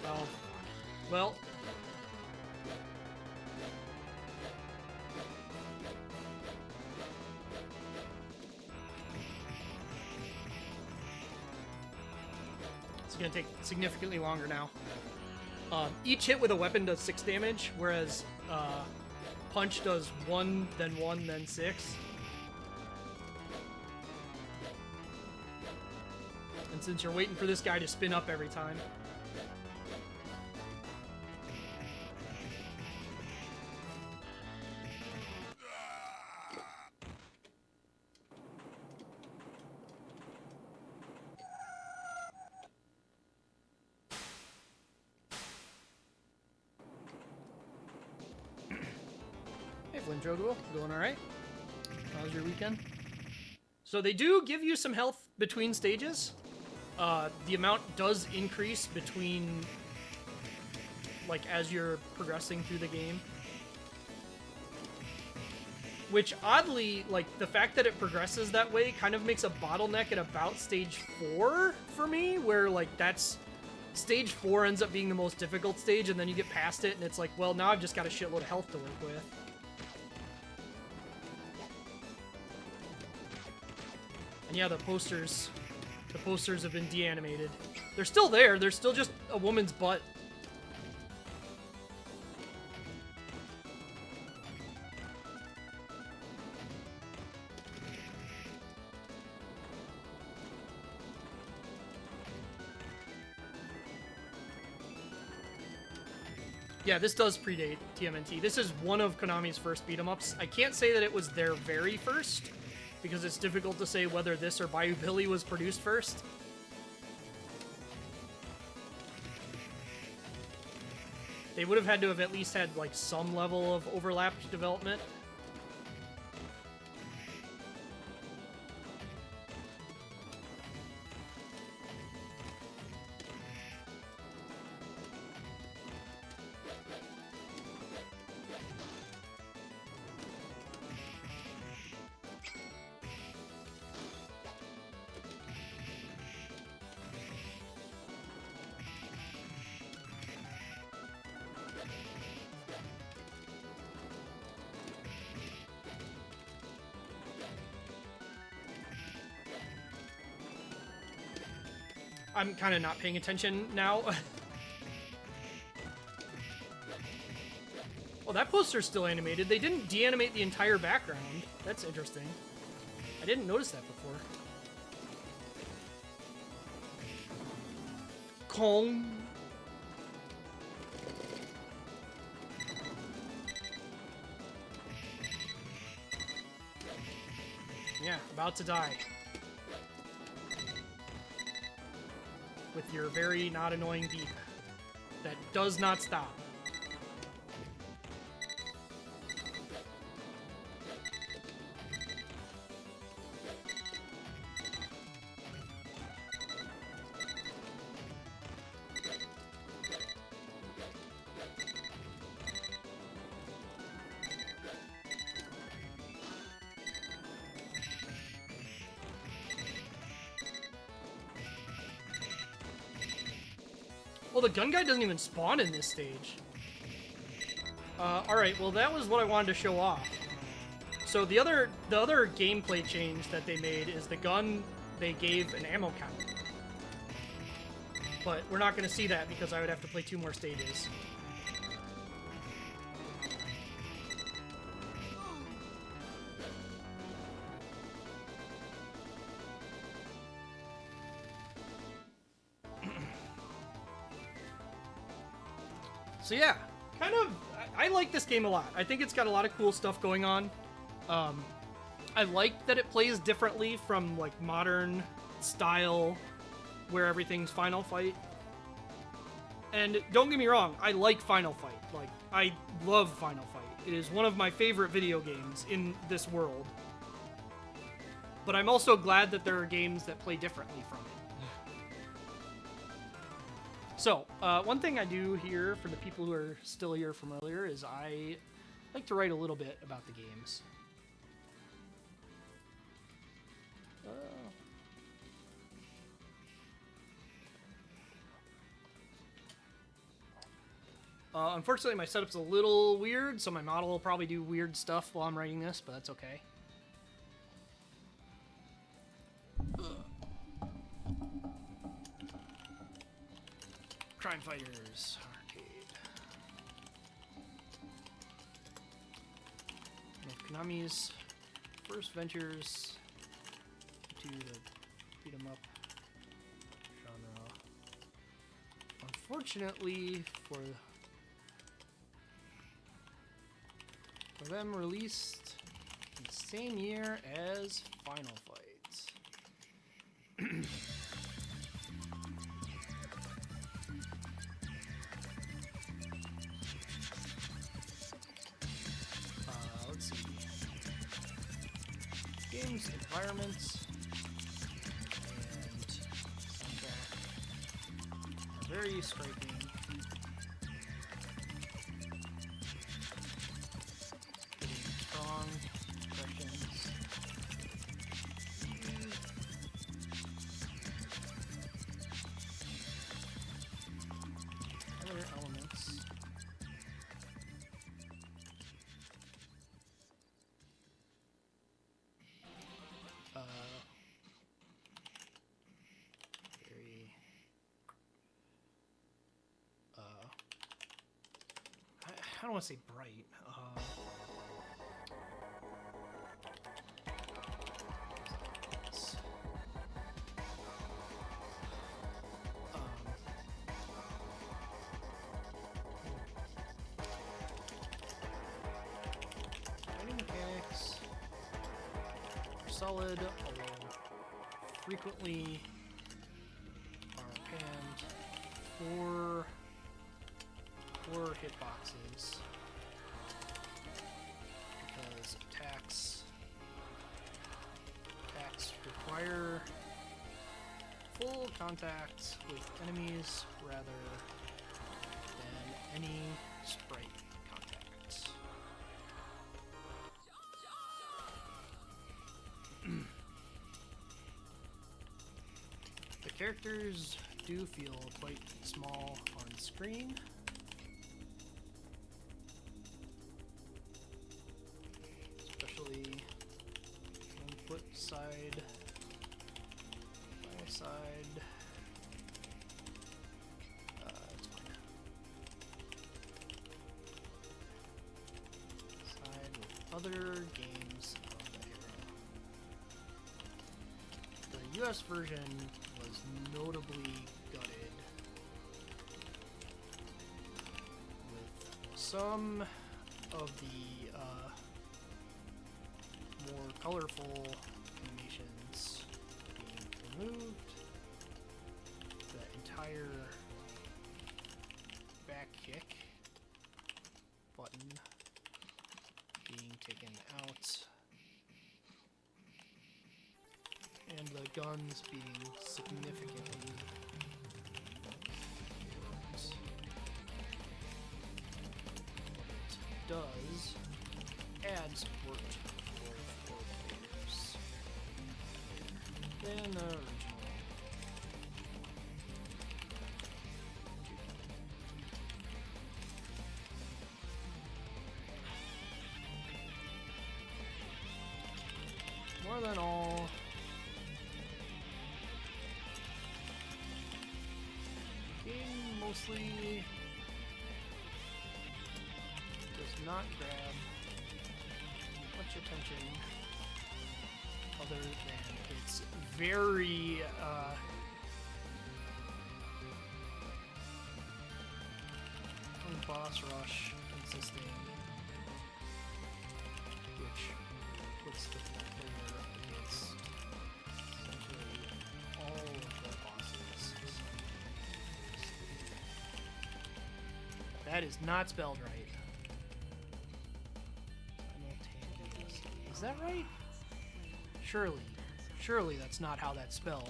B: Oh, well. It's gonna take significantly longer now. Each hit with a weapon does 6 damage, whereas punch does 1, then 6. And since you're waiting for this guy to spin up every time. Jogo, going all right? How was your weekend? So they do give you some health between stages. The amount does increase between, like, as you're progressing through the game. Which, oddly, like, the fact that it progresses that way kind of makes a bottleneck at about stage 4 for me, where, like, that's... Stage 4 ends up being the most difficult stage, and then you get past it, and it's like, well, now I've just got a shitload of health to work with. And yeah, the posters have been de-animated. They're still there, they're still just a woman's butt. Yeah, this does predate TMNT. This is one of Konami's first beat-em-ups. I can't say that it was their very first, because it's difficult to say whether this or Bayou Billy was produced first. They would have had to have at least had, like, some level of overlapped development. I'm kind of not paying attention now. Oh, that poster's still animated. They didn't de-animate the entire background. That's interesting. I didn't notice that before. Kong. Yeah, about to die. With your very not annoying beep that does not stop. Well, the gun guy doesn't even spawn in this stage. Alright, well that was what I wanted to show off. So the other gameplay change that they made is the gun, they gave an ammo count. But we're not going to see that because I would have to play 2 more stages. So yeah, kind of, I like this game a lot. I think it's got a lot of cool stuff going on. I like that it plays differently from like modern style where everything's Final Fight. And don't get me wrong, I like Final Fight. Like, I love Final Fight. It is one of my favorite video games in this world. But I'm also glad that there are games that play differently from it. So, one thing I do here for the people who are still here from earlier is I like to write a little bit about the games. Unfortunately, my setup's a little weird, so my model will probably do weird stuff while I'm writing this, but that's okay. Crime Fighters Arcade. One of Konami's first ventures to the beat 'em up genre. Unfortunately for them, released the same year as Final Fight. Let's see. Games, environments, and soundtrack are very striking. Strong impressions. Other elements. Very I don't want to say bright. Fighting mechanics are solid, although frequently are panned for hitboxes because attacks require full contact with enemies rather than any sprite contact. The characters do feel quite small on screen. Especially one foot side by side. It's fine. Side with other games of the era. The US version was notably gutted some of the more colorful animations being removed. The entire back kick button being taken out. And the guns being significantly reduced. What it does add support for players than the original. More than all, game mostly does not grab much attention other than its very boss rush consisting, which puts the player against essentially all of the bosses. That is not spelled right. Is that right? Surely that's not how that's spelled.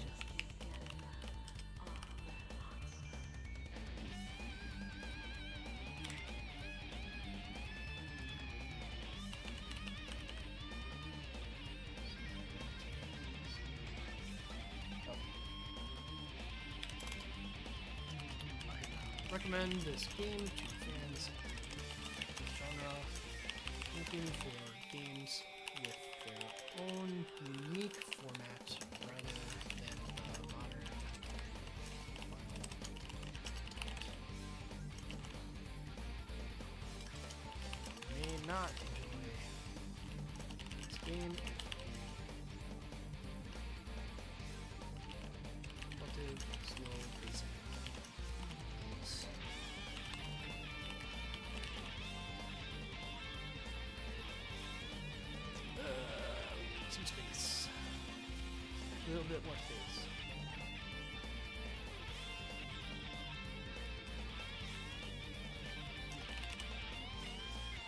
B: I recommend this game to fans of this genre looking for games with their own unique format rather than the modern You may not enjoy this game. Relative slow pacing. Some space. A little bit more space.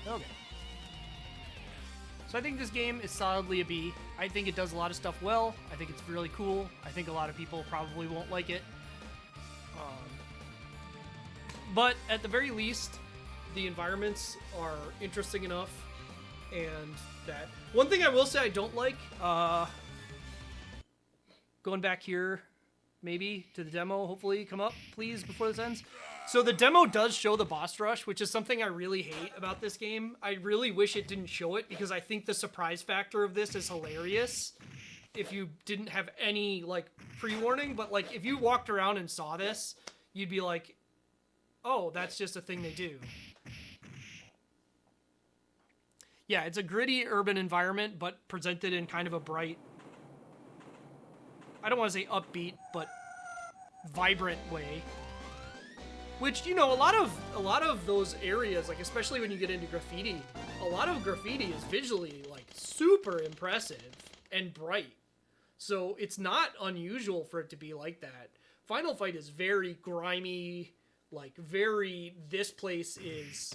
B: Okay. So I think this game is solidly a B. I think it does a lot of stuff well. I think it's really cool. I think a lot of people probably won't like it. But at the very least, the environments are interesting enough, and that one thing I will say I don't like, going back here maybe to the demo, hopefully come up please before this ends. So the demo does show the boss rush, which is something I really hate about this game. I really wish it didn't show it because I think the surprise factor of this is hilarious if you didn't have any like pre-warning, but like if you walked around and saw this, you'd be like, oh, that's just a thing they do. Yeah, it's a gritty urban environment, but presented in kind of a bright, I don't want to say upbeat, but vibrant way. Which, you know, a lot of those areas, like especially when you get into graffiti, a lot of graffiti is visually like super impressive and bright. So it's not unusual for it to be like that. Final Fight is very grimy, like very, this place is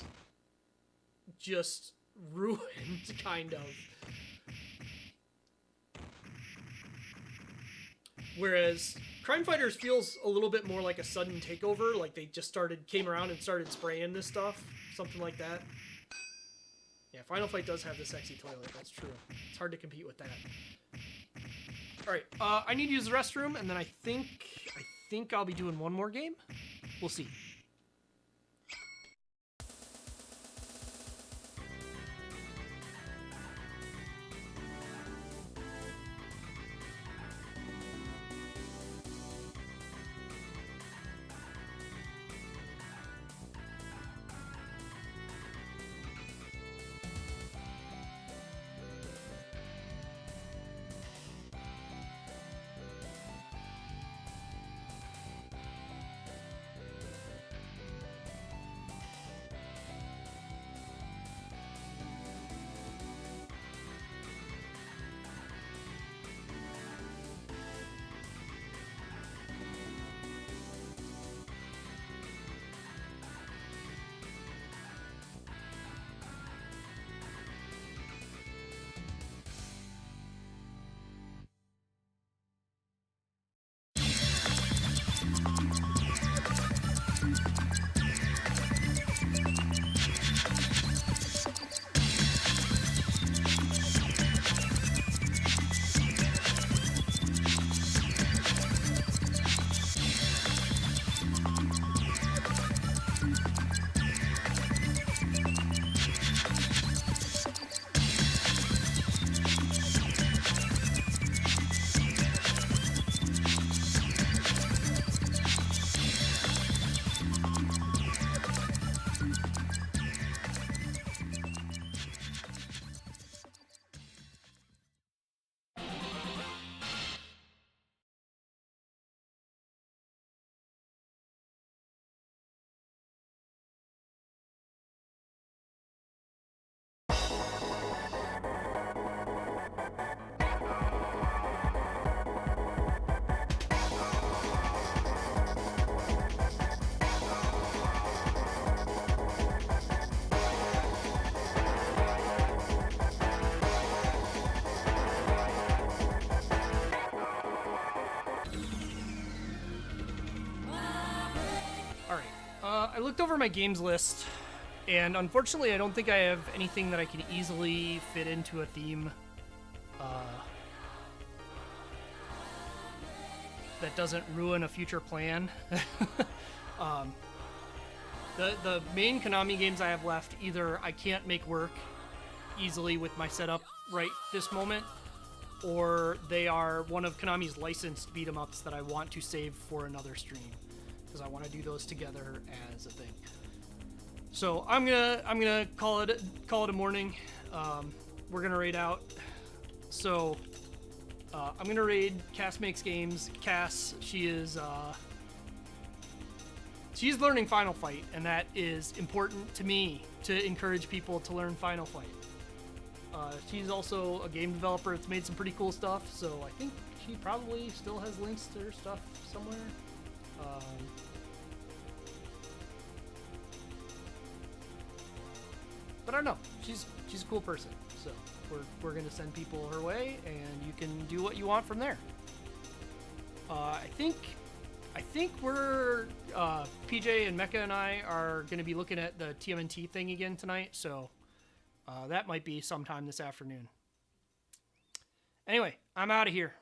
B: just ruined, kind of. Whereas Crime Fighters feels a little bit more like a sudden takeover, like they just came around and started spraying this stuff, something like that. Yeah, Final Fight does have the sexy toilet, that's true. It's hard to compete with that. Alright, I need to use the restroom, and then I think I'll be doing one more game. We'll see. I looked over my games list, and unfortunately, I don't think I have anything that I can easily fit into a theme that doesn't ruin a future plan. The main Konami games I have left, either I can't make work easily with my setup right this moment, or they are one of Konami's licensed beat 'em ups that I want to save for another stream, because I want to do those together as a thing. So I'm gonna call it a morning. We're gonna raid out. So I'm gonna raid Cass Makes Games. Cass, she's learning Final Fight, and that is important to me to encourage people to learn Final Fight. She's also a game developer that's made some pretty cool stuff, so I think she probably still has links to her stuff somewhere. But I don't know. She's a cool person, so we're gonna send people her way, and you can do what you want from there. I think we're PJ and Mecca and I are gonna be looking at the TMNT thing again tonight, so that might be sometime this afternoon. Anyway, I'm out of here.